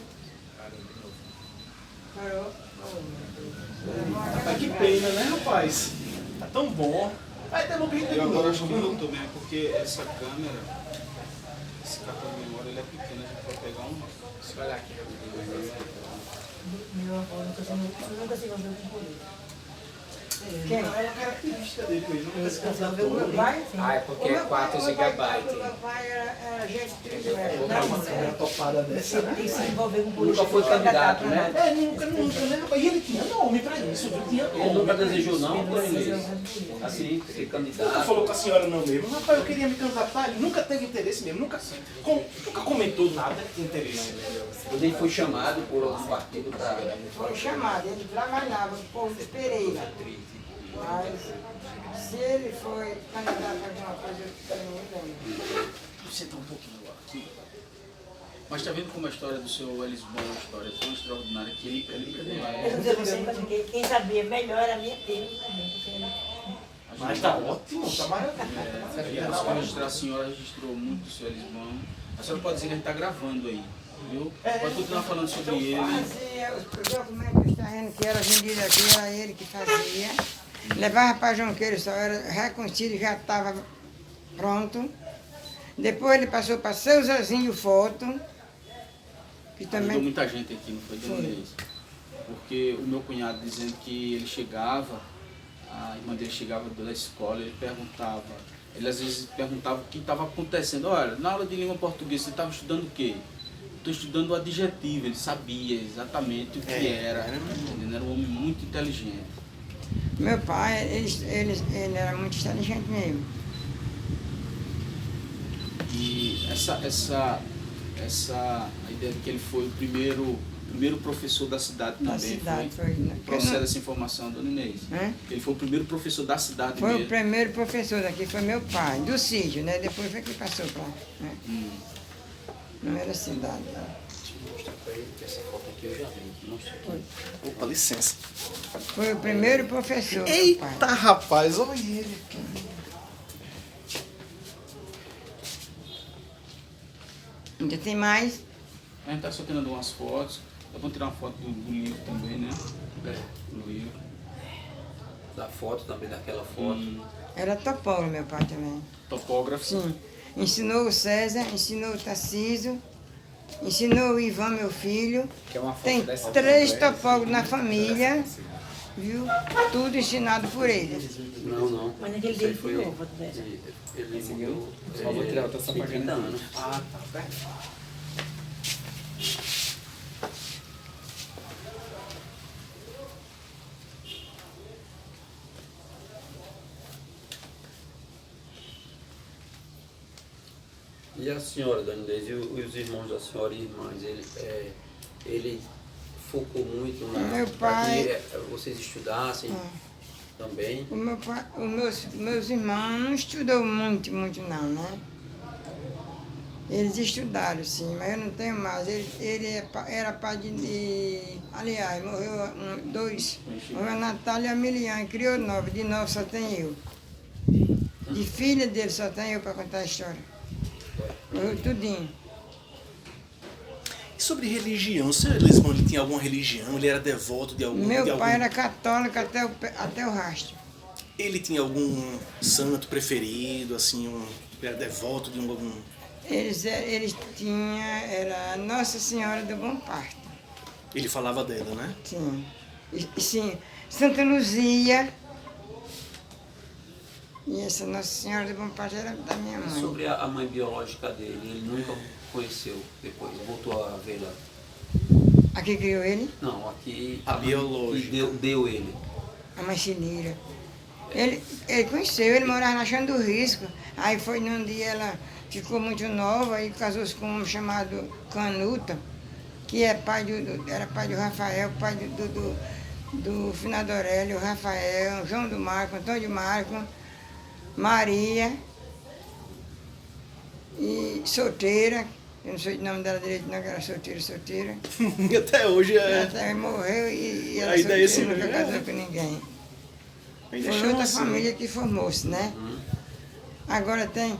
Parou? Oh, meu Deus. Mas que pena, né, rapaz? Tá tão bom. Vai ter bom que a gente Eu agora acho que tem não também, porque essa câmera, esse cartão de memória, ele é pequeno, a gente vai pegar um. Se olhar aqui Meu avô nunca se envolveu com política. Quem? É uma característica dele mesmo. Não Esse parece casal que veio com meu pai, sim. Ah, é porque é 4 O GB. meu pai era gente triste. uma topada dessa, né? Tem que se envolver com política. Nunca foi candidato, né? É, nunca, né, rapaz? E ele tinha nome pra isso, viu? Tinha Ele nome. nunca desejou não, Dona Inês? Assim, ser Nunca candidato. falou com a senhora não mesmo. Rapaz, eu queria me candidatar. Ele nunca teve interesse mesmo. Nunca comentou nada que tinha interesse. Quando ele foi chamado por algum partido para... Foi chamado, ele trabalhava no povo de Pereira. Mas se ele foi candidato a alguma coisa, eu também não lembro. Senta um pouquinho aqui. Mas tá vendo como a história do seu Elisbon é uma história tão extraordinária que ele Eu não sei você, mas quem sabia melhor era a minha tia também, porque ele... Mas tá ótimo, tá maravilhoso. Eu posso registrar, a senhora registrou muito o seu Elisbon. A senhora pode dizer que a gente está gravando aí, viu? Pode continuar falando sobre ele. Fazia os documentos terrenos que eram vendidos aqui, era ele que fazia. Levava para Jonqueiro, só era reconhecido, já estava pronto. Depois ele passou para seu Zezinho Foto, que Ajudou também... muita gente aqui, não foi, Dona Inês? Porque o meu cunhado dizendo que ele chegava, a irmã dele chegava da escola, ele às vezes perguntava o que estava acontecendo. Olha, na aula de língua portuguesa, você estava estudando o quê? Estou estudando o adjetivo, ele sabia exatamente o que era. Ele era um homem muito inteligente. Meu pai, ele era muito inteligente mesmo. E essa ideia de que ele foi o primeiro professor da cidade Da também, cidade, foi? foi, né? Procede essa informação, Dona Inês? Hã? Ele foi o primeiro professor da cidade Foi o mesmo. primeiro professor daqui, foi meu pai, do sítio, né? Depois foi que passou para... Né? Não era cidade. Opa, licença. Foi o primeiro professor, meu Eita, pai. rapaz, olha ele. Ainda tem mais? A gente está só tirando umas fotos. Eu vou tirar uma foto do livro também, né? Do livro. Da foto também, daquela foto. Era topógrafo, meu pai também. Topógrafo. Sim. Ensinou o César, ensinou o Tarcísio, ensinou o Ivan, meu filho. Que é uma foto Tem dessa 3 também. topógrafos na família, viu? Tudo ensinado por ele. Não. Mas naquele dia ele tirou a foto dessa. Ele morreu. Só vou tirar outra só pra 30 garantir. anos. Ah, tá perto. E a senhora, Dona Inês, e os irmãos da senhora e irmãs, ele focou muito Meu pai- para que vocês estudassem também. O meu pai, meus irmãos não estudou muito não, né? Eles estudaram, sim, mas eu não tenho mais. Era pai aliás, morreu 2. Morreu a Natália e a Miliane, criou 9. De 9 só tem eu. De filha dele só tem eu para contar a história. Morreu tudinho. E sobre religião, o seu Elisbon, ele tinha alguma religião? Ele era devoto de algum? de Meu algum... pai era católico até o rastro. Ele tinha algum santo preferido, assim, ele era devoto de algum... Eles tinham, era Nossa Senhora do Bom Parto. Ele falava dela, né? Sim. Sim. Santa Luzia. E essa Nossa Senhora do Bom Parto era da minha E mãe. sobre a mãe biológica dele, ele nunca conheceu depois, voltou a vê-la. A que criou ele? Não, aqui A mãe biológica. que deu ele. A Marcelina. Ele conheceu, ele morava na Chão do Risco. Aí foi num dia, ela ficou muito nova e casou-se com um homem chamado Canuta, que era pai do Rafael, pai do finado Aurélio, Rafael, João do Marco, Antônio de Marco, Maria, e solteira, eu não sei o nome dela direito, não, que era solteira. Até hoje é... Ela morreu e ela Ainda esse solteira, nunca mesmo, casou com ninguém. Ainda Foi chama outra assim. família que formou-se, né? Agora tem.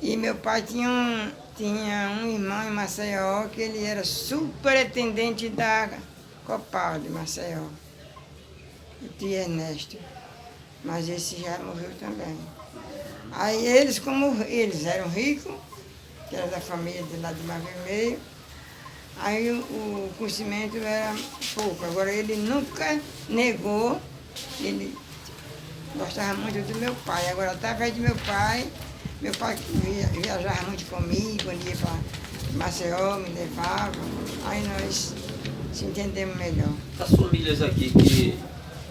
E meu pai tinha um irmão em Maceió que ele era superintendente da Copal de Maceió. O tio Ernesto. Mas esse já morreu também. Aí eles, como eles eram ricos, que era da família de lá de Mar Vermelho, aí o conhecimento era pouco. Agora ele nunca negou, ele gostava muito do meu pai. Agora, através de meu pai viajava muito comigo, quando ia para Maceió, me levava, aí nós se entendemos melhor. As famílias aqui que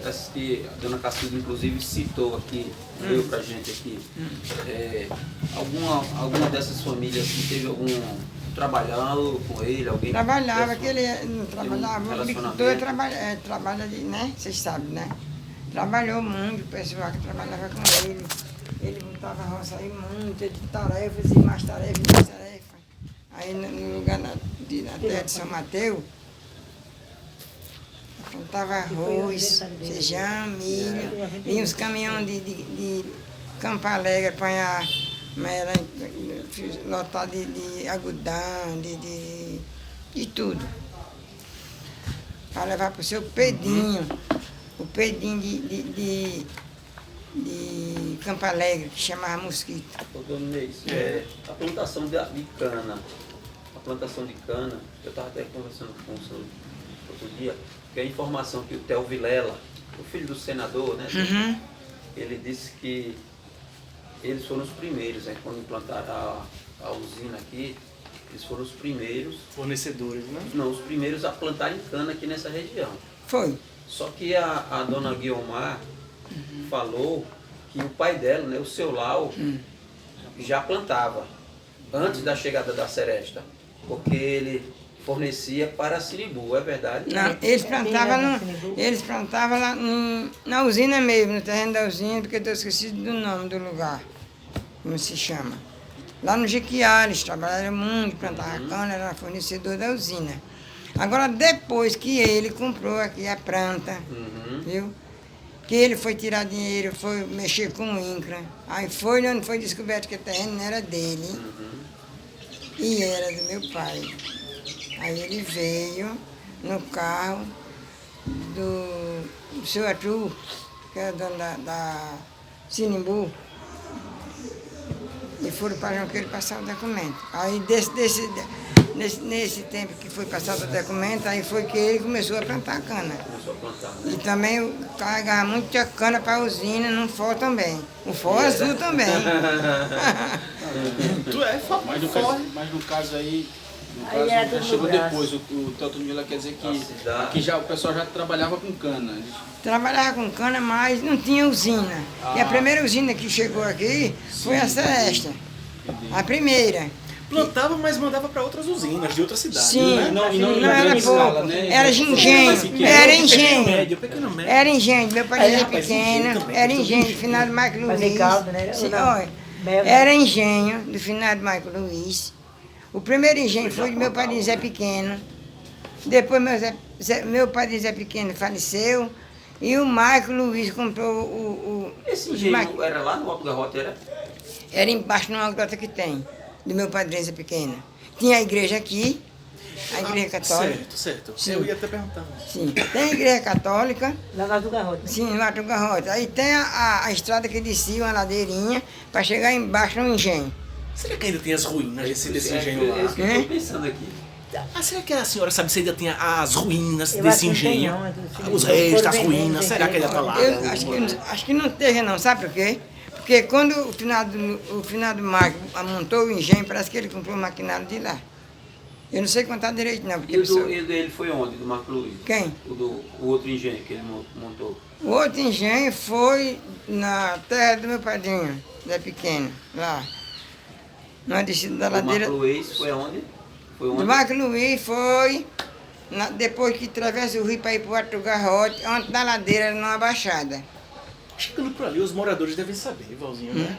a dona Cacilda inclusive citou aqui, veio pra gente aqui, alguma dessas famílias que teve algum trabalhando com ele, alguém Trabalhava, que que ele não trabalhava, o agricultor trabalha, né? Vocês sabem, né? Trabalhou muito, o pessoal que trabalhava com ele. Ele botava a roça aí muito, de tarefas e mais tarefas e mais tarefas. Aí no lugar na terra de São Mateus, plantava arroz, feijão, milho, e uns caminhões de Campo Alegre, apanhar lotado de algodão, de tudo. Para levar para o seu Pedinho, o Pedinho de Campo Alegre, que chamava Mosquito. Ô, dona Inês, a plantação de cana, eu estava até conversando com o senhor outro dia, que a informação que o Theo Vilela, o filho do senador, né, ele disse que eles foram os primeiros, né, quando implantaram a usina aqui, eles foram os primeiros... Fornecedores, né? Não, os primeiros a plantarem cana aqui nessa região. Foi. Só que a dona Guiomar falou que o pai dela, né, o seu Lau, já plantava, antes da chegada da Seresta, porque ele fornecia para Sinibu, é verdade? Não, eles plantavam lá na usina mesmo, no terreno da usina, porque eu estou esquecido do nome do lugar, como se chama. Lá no Jequiá, eles trabalharam muito, plantavam cana, era fornecedor da usina. Agora, depois que ele comprou aqui a planta, viu? Que ele foi tirar dinheiro, foi mexer com o INCRA, aí foi onde foi descoberto que o terreno não era dele, e era do meu pai. Aí ele veio no carro do seu Arthur, que é dono da Sinimbu, e foram para Jonqueiro passar o documento. Aí nesse tempo que foi passado o documento, aí foi que ele começou a plantar cana. Começou a plantar, né? E também carregava muita cana para a usina, no Fó também. O Fó azul também. Tu é Mas no caso aí, Aí era tudo chegou no braço. depois, o Teotônio Miller quer dizer que cidade. aqui já, o pessoal já trabalhava com cana. Trabalhava com cana, mas não tinha usina. E a primeira usina que chegou aqui foi a Seresta. A primeira. plantava, mas mandava para outras usinas de outras cidades. Sim, né? não era era escala, pouco. né? Era engenho. Era engenho. Pequeno médio. Era engenho. Meu pai era rapaz, engenho pequeno. também, Era tudo engenho do finado Marco Fazer Luiz. caldo, né? Sim, Não. olha, Mel, né? era engenho do finado Marco Luiz. O primeiro engenho foi do meu pai de Zé Pequeno. Depois meu pai de Zé Pequeno faleceu. E o Marco Luiz comprou o Esse engenho era lá no Alto Garrote, era? Era embaixo numa grota que tem, do meu padrinho Zé Pequeno. Tinha a igreja aqui, a igreja católica. Certo. Sim. Eu ia até perguntar. Sim, tem a igreja católica, Lá no Alto Garrote. sim, no Alto Garrote. Aí tem a estrada que descia, uma ladeirinha, para chegar embaixo no engenho. Será que ainda tem as ruínas desse engenho É isso lá? que eu estou pensando aqui. Ah, será que a senhora sabe se ainda tem as ruínas Eu desse acho que não tem, engenho? não, assim, Os foram restos, as vendendo, ruínas, tem será que que- ainda tá lá? Eu acho que não teve não, sabe por quê? Porque quando o finado Marco montou o engenho, parece que ele comprou o maquinário de lá. Eu não sei contar direito não, porque E o a pessoa- dele foi onde, do Marco Luiz? Quem? O outro engenho que ele montou. O outro engenho foi na terra do meu padrinho, Zé Pequeno, lá. Na descida da O ladeira. Marco Luiz foi aonde? Foi O onde? Marco Luiz foi depois que atravessa o rio para ir para o Alto Garrote, onde na ladeira era numa baixada. Chegando por ali, os moradores devem saber, Valzinho, né?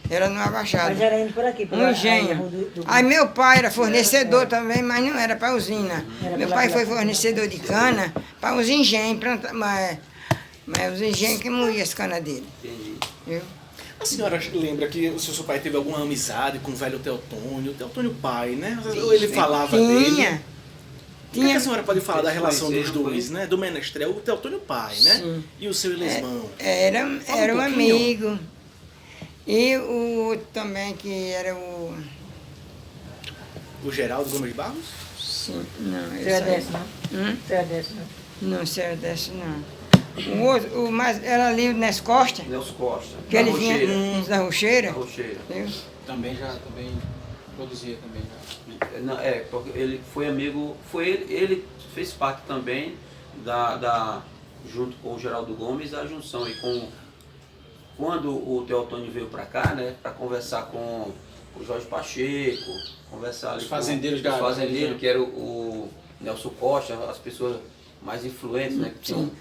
Era numa baixada. Mas era indo por aqui. Por Um engenho. Aí meu pai era fornecedor também, mas não era para usina. Era Meu pela- pai foi fornecedor de cana para os engenhos, mas os engenhos que moíam as canas dele. Entendi. Viu? senhora lembra que o seu pai teve alguma amizade com o velho Teotônio? O Teotônio pai, né? Ou ele falava dele? O que a senhora pode falar da relação dos dois, né? Do menestrel, o Teotônio pai, né? Sim. E o seu Elismão. Era Fala um pouquinho. amigo. E o outro também, que era o... O Geraldo Gomes Barros? Sim, não, Você esse é aí. desse, não? Hum? Você é desse, não? Não, se era desse, não. O outro, o mais, era ali nas costas, Nelson Costa. que da ele Rocheira. vinha da Rocheira. Da Rocheira. Viu? Também produzia também já. Não, porque ele foi amigo, ele fez parte também junto com o Geraldo Gomes, da junção. E quando o Teotônio veio para cá, né, para conversar com o Jorge Pacheco, conversar ali Os fazendeiros com os da fazendeiros, região. que era o Nelson Costa, as pessoas mais influentes, né, que tinham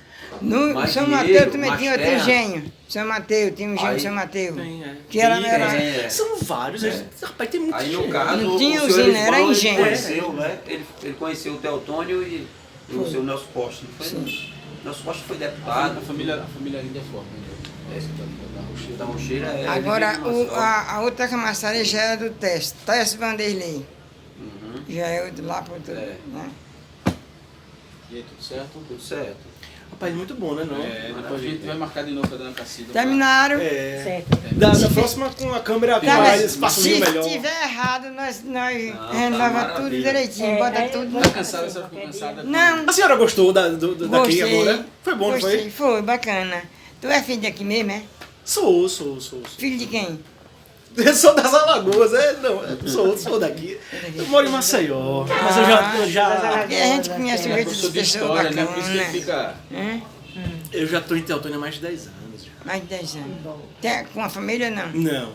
No mais São dinheiro, Mateus também mais tinha outro terra. engenho. São Mateus, tinha um engenho Aí- de São Mateus. Tem, é. Que era... Tem, era é. São vários. Rapaz, tem muito Aí no gente. caso, Não tinha o senhor usina, era Elismão, engenho. Ele conheceu, né? Ele conheceu o Teotônio e o seu Nelson Costa, não foi? Nelson Costa foi deputado. A família ainda é forte, né? Essa da Rocheira. Da Rocheira é Agora, de Maceió. a outra camaçaria já era do Teste Vanderlei. Uhum. Já é de lá para outro. É. Né? E aí, tudo certo? Tudo certo. Rapaz, muito bom, né? Não? Depois a gente vai marcar de novo pra Dona Cacilda. Terminaram. É. Certo. Da próxima com a câmera Tá, mais mas espaçozinho se melhor. tiver errado, nós tá renova tudo maravilha. direitinho, bota tudo. Tá cansada, a senhora ficou cansada? Não, A senhora gostou daqui gostei. agora? Foi bom, não Gostei, foi? foi bacana. Tu é filho daqui mesmo, é? Sou. Filho de quem? Eu sou das Alagoas, sou daqui. Eu moro em Maceió, mas eu já Porque a gente conhece o jeito Gostou das de pessoas história, né? Por isso que ele bacanas. fica... Hã? eu já tô em Teotônio há mais de 10 anos. Já. Mais de 10 anos. Com a família, não? Não.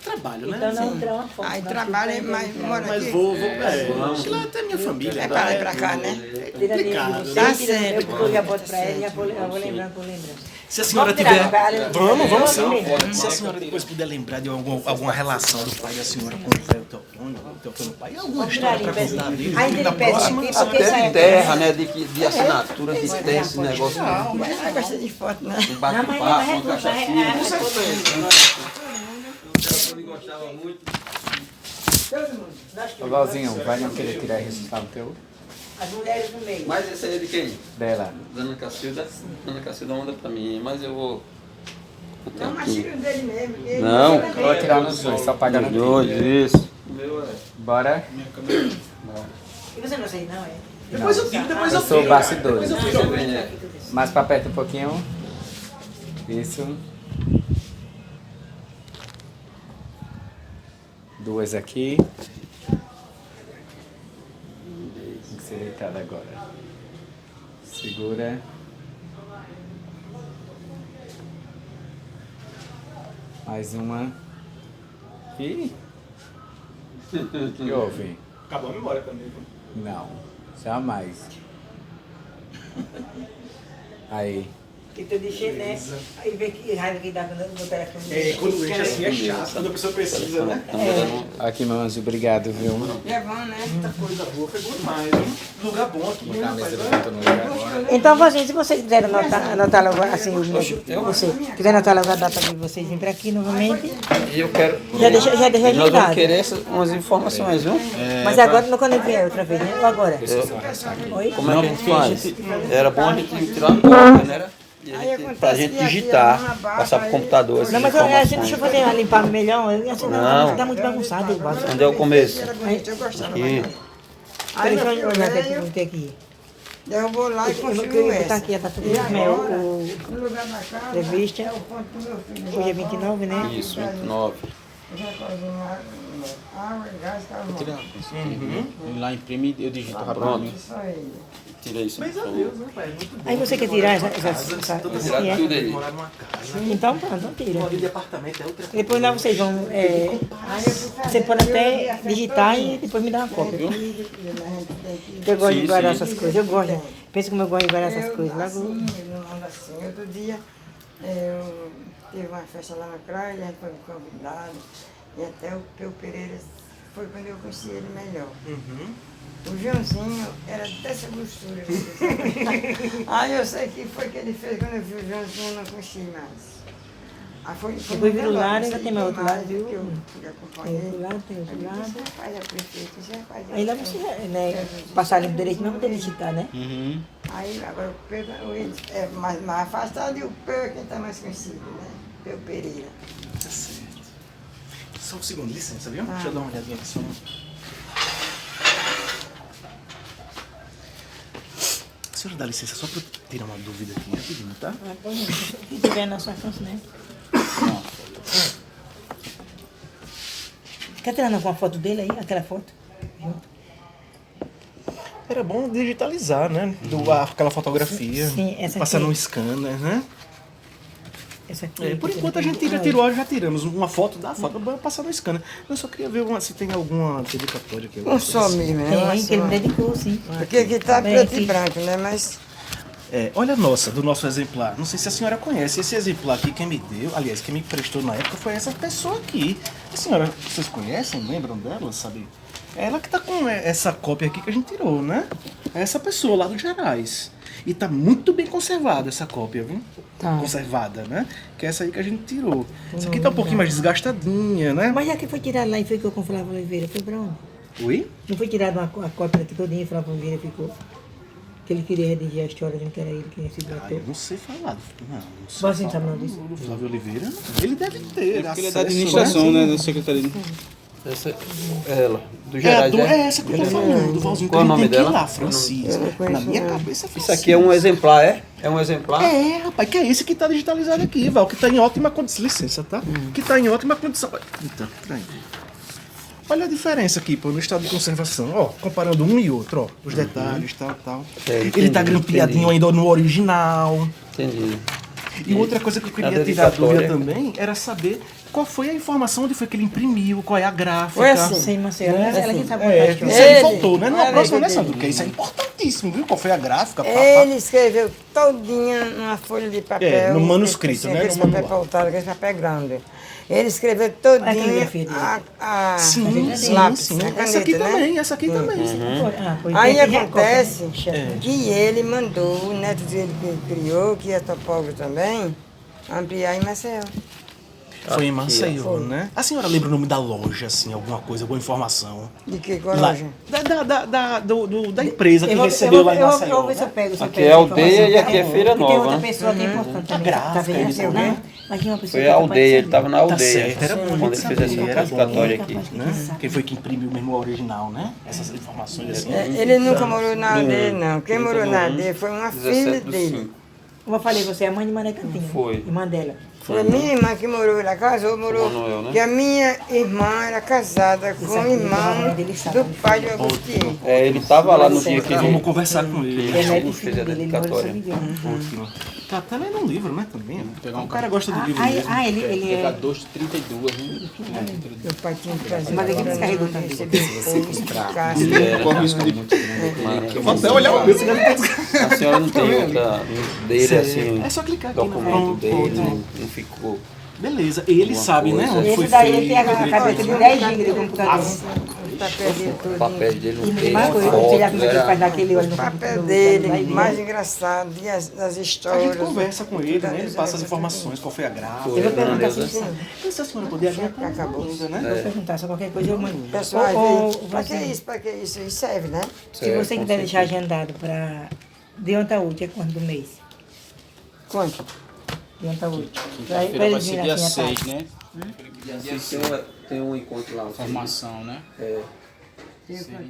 Trabalho, né? Então não Sim. entra uma foto. Aí não, trabalha, fica mas aí, mora Mas aqui. vou vamos. lá até minha família. É pra lá e pra cá, né? Tira dele de complicado, você, né? tira Tá eu certo. já boto pra ele e Tá eu vou lembrando por lembrança. Se a senhora Vamos tirar, tiver. cara. Vamos sim. Vamos. Se a senhora depois puder lembrar de alguma relação do pai da senhora com o velho Teotônio pai, alguma história pra contar dele. Ainda ele pede aqui, porque Até sai de aqui. terra, né? De assinatura de terra, esse negócio. Ela gosta de foto, né? Um Não, mas bate-papo, uma não cachaçinha. é. Ele gostava muito. Ô, Valzinho, vai não querer tirar resultado teu? As mulheres no meio. Mas esse aí é de quem? Dela. Dona Cacilda. Dona Cacilda manda pra mim, mas eu vou... Não, mas tira o dele mesmo. Ele Não. também. Vou tirar nos dois, só pagar no Dois, isso. O meu é... Bora? E você não sei, não, é? Depois eu tiro, depois Eu eu sou tiro. bastidores. Depois eu tiro. É. Mais pra perto um pouquinho. Isso. Duas aqui. Tem que ser deitada agora. Segura. Mais uma. Ih! O que houve? Acabou a memória também. Não. Jamais. Aí. Que tu deixei, né? Aí vê que raiva que dá no telefone. É, quando enche assim é chato, quando a pessoa precisa, né? Aqui, meu anjo, obrigado, viu? É bom, né? Muita coisa boa, foi bom demais, hein? Lugar bom aqui, Botar a mesa rapaz. de volta no lugar agora. Então, vocês, se vocês quiserem anotar logo, assim, você quiser anotar logo a data de vocês virem para aqui novamente, E eu quero... já deixa Nós vamos agendado. querer umas informações, viu? Mas agora, não quando ele vier outra vez, né? Ou agora? Oi? Como é que a gente faz? Era bom a gente tirar uma cópia, né? E a Aí gente, acontece pra gente que aqui digitar, a barra passar pro aí- computador essas Não, mas assim, deixa eu informações. fazer uma limpar melhor, assim, Não. não, tá muito bagunçado igual. Onde é o começo? Era bonito, eu gostava. Aqui. Peraí, deixa eu meu olhar filho aqui, veio, vou ter aqui. derrubou lá e Eu construiu queria botar essa. aqui a data do E meu, agora, o no lugar da casa, entrevista. é o ponto do meu filho. Hoje é 29, né? Isso, 29. Já cozinhar água, gás, carvão. Ele lá imprime e eu digito Pronto. rapidinho. Isso aí. Tira isso. Graças a Deus, né, pai? Muito bom. Aí você quer tirar essa Tirar aqui, é? tudo aí. Morar numa casa. Então pronto, então tira. Morar de apartamento é outra coisa. Depois lá vocês vão, você pode até digitar e depois me dar uma cópia. Eu gosto de guardar essas coisas, eu gosto. Pensa como eu gosto de guardar essas coisas. Logo, Assim, eu não ando assim. Outro dia, eu teve uma festa lá na praia, a gente foi convidado, e até o Peu Pereira foi quando eu conheci ele melhor. O Joãozinho era dessa grossura. Aí eu sei que foi que ele fez quando eu vi o Joãozinho, eu não conheci mais. Depois vira o lado, ainda tem mais outro lado, viu? Que eu Tem acompanhei. outro lado, tem outro lado. Você faz a prefeita, você faz a Aí lá você, né, passar limpo direito, não poder licitar, né? Uhum. Aí agora o Peu é mais afastado e o Peu é quem está mais conhecido, né? Peu Pereira. Tá certo. Só um segundo, licença, viu? Deixa eu dar uma olhadinha aqui só. A senhora dá licença só para eu tirar uma dúvida aqui rapidinho, tá? Ah, pô, se tiver na sua chance, né? Quer tirar alguma foto dele aí? Aquela foto? Junto. Era bom digitalizar, né? Aquela fotografia. Sim, essa passar aqui. num scanner, né? Essa aqui. Por enquanto a gente já tirou, já tiramos uma foto da foto para passar no scanner. Eu só queria ver se tem alguma dedicatória aqui. Um só mesmo, é Tem, que ele me dedicou, sim. Porque aqui tá Bem, preto aqui. e branco, né? Mas Olha a nossa, do nosso exemplar. Não sei se a senhora conhece. Esse exemplar aqui, quem me deu, aliás, quem me prestou na época foi essa pessoa aqui. A senhora, vocês conhecem? Lembram dela, sabe? É ela que tá com essa cópia aqui que a gente tirou, né? É essa pessoa lá do Gerais. E tá muito bem conservada essa cópia, viu? Tá. Conservada, né? Que é essa aí que a gente tirou. Essa aqui tá um pouquinho mais desgastadinha, né? Mas já que foi tirado lá e ficou com o Flávio Oliveira, foi pra onde? Oi? Não foi tirado a cópia daqui todinha e o Flávio Oliveira ficou? Que ele queria redigir a história, não que era ele que se Ah, matou. eu não sei falar. Não sei Você não falar sabe não disso? do Flávio Oliveira. Não. Ele deve ter. Porque ele é acesso, da administração, né? Da secretaria. Essa é ela, do É, Gerais, essa que eu tô falando, do Valzinho, que Qual a o gente nome tem que ir dela? lá, Francisco. Na minha cabeça é Francisco. Isso aqui é um exemplar, é? É um exemplar? É, rapaz, que é esse que tá digitalizado aqui, Val, que tá em ótima condição. Licença, tá? Que tá em ótima condição. Eita, peraí. Olha a diferença aqui, pô, no estado de conservação. Ó, comparando um e outro, ó. Os detalhes, tal. É, Ele tá entendi, grampeadinho entendi. ainda no original. Entendi. E outra coisa que eu queria A tirar dúvida dedicatória. também era saber qual foi a informação, onde foi que ele imprimiu, qual é a gráfica. Foi assim. Sem Marcelo, ela que sabe É, contar a isso história. aí faltou, né? Numa Olha próxima, aí, né, que Sandro? Porque isso é importantíssimo, viu? Qual foi a gráfica? ele escreveu todinha numa folha de papel. no manuscrito, né? Aquele No papel manual. pautado, aquele papel grande. Ele escreveu todinha grafia dele. Sim, lápis, sim. a Essa aqui caneta, né? também, essa aqui também. Ah, pois Aí tem que já acontece cópia, né? que ele mandou, o neto dele que criou, que é topógrafo também, ampliar em Maceió. Foi em Maceió, Foi. né? A senhora lembra o nome da loja, assim, alguma coisa, alguma informação? De que qual Lá- loja? Da empresa que Eu vou- recebeu eu lá em vou- Maceió. Eu vou ver se eu né? pego. se eu Aqui pego é essa aldeia informação. e aqui é Feira E tem Nova, outra né? pessoa que é importante também. gráfica, Tá vendo? ele Seu, também. né? Mas tinha uma pessoa Foi que a é aldeia, ele capaz de estava na Tá aldeia. certo, era bom quando de ele saber, fez essa era dedicatória bom, aqui. né? Quem foi que imprimiu mesmo o original, né? Essas informações assim. Ele nunca morou na aldeia, não. Quem morou na aldeia foi uma filha 17 do dele. 5. Como eu falei, você é a mãe de Mané Cantinho. Foi. Irmã dela. Foi a minha irmã que morou, ela casou, morou. Manuel, né? Que a minha irmã era casada com o aqui, irmão dele sabe. do pai de Agostinho. É, ele estava lá no dia que Vamos ele conversar com ele. Ele é fez neto a filho dele, ele mora em dedicatória. São Miguel. Ótimo. Tá até lendo um livro, né, também. pegar um O cara gosta de livro mesmo. Ele Pegar é... 2,32, né? Meu pai tinha que trazer. Mas ele descarregou também. Corre o risco muito grande. Eu vou até olhar o meu. A senhora não tem outra dele assim, É só clicar aqui no documento dele, não ficou. Beleza, ele Alguma sabe, né, coisa. onde foi Esse daí feito. tem a cabeça de 10 GB de computador. Tá perdido O tudo. papel dele E não mesma tem, coisa, você já foto, viu que ele faz era... naquele olho O no papel computador, dele, vai mais ver. engraçado, e as A histórias. gente conversa com ele, né? Ele Tudo passa as isso. informações, qual foi a gráfica. Eu vou perguntar Neuza. se ele sabe. Então, se a senhora puder adiantar Acabou. ainda, né? Vou perguntar, só qualquer coisa eu mando. Pessoal, Ô, pra que isso? Pra que isso? Isso serve, né? Se você quiser deixar agendado para de ontem a última, é quanto do mês? Quanto? De ontem a última. Quinta-feira vai ser dia 6, né? Tem um encontro lá. Formação, né? É. né?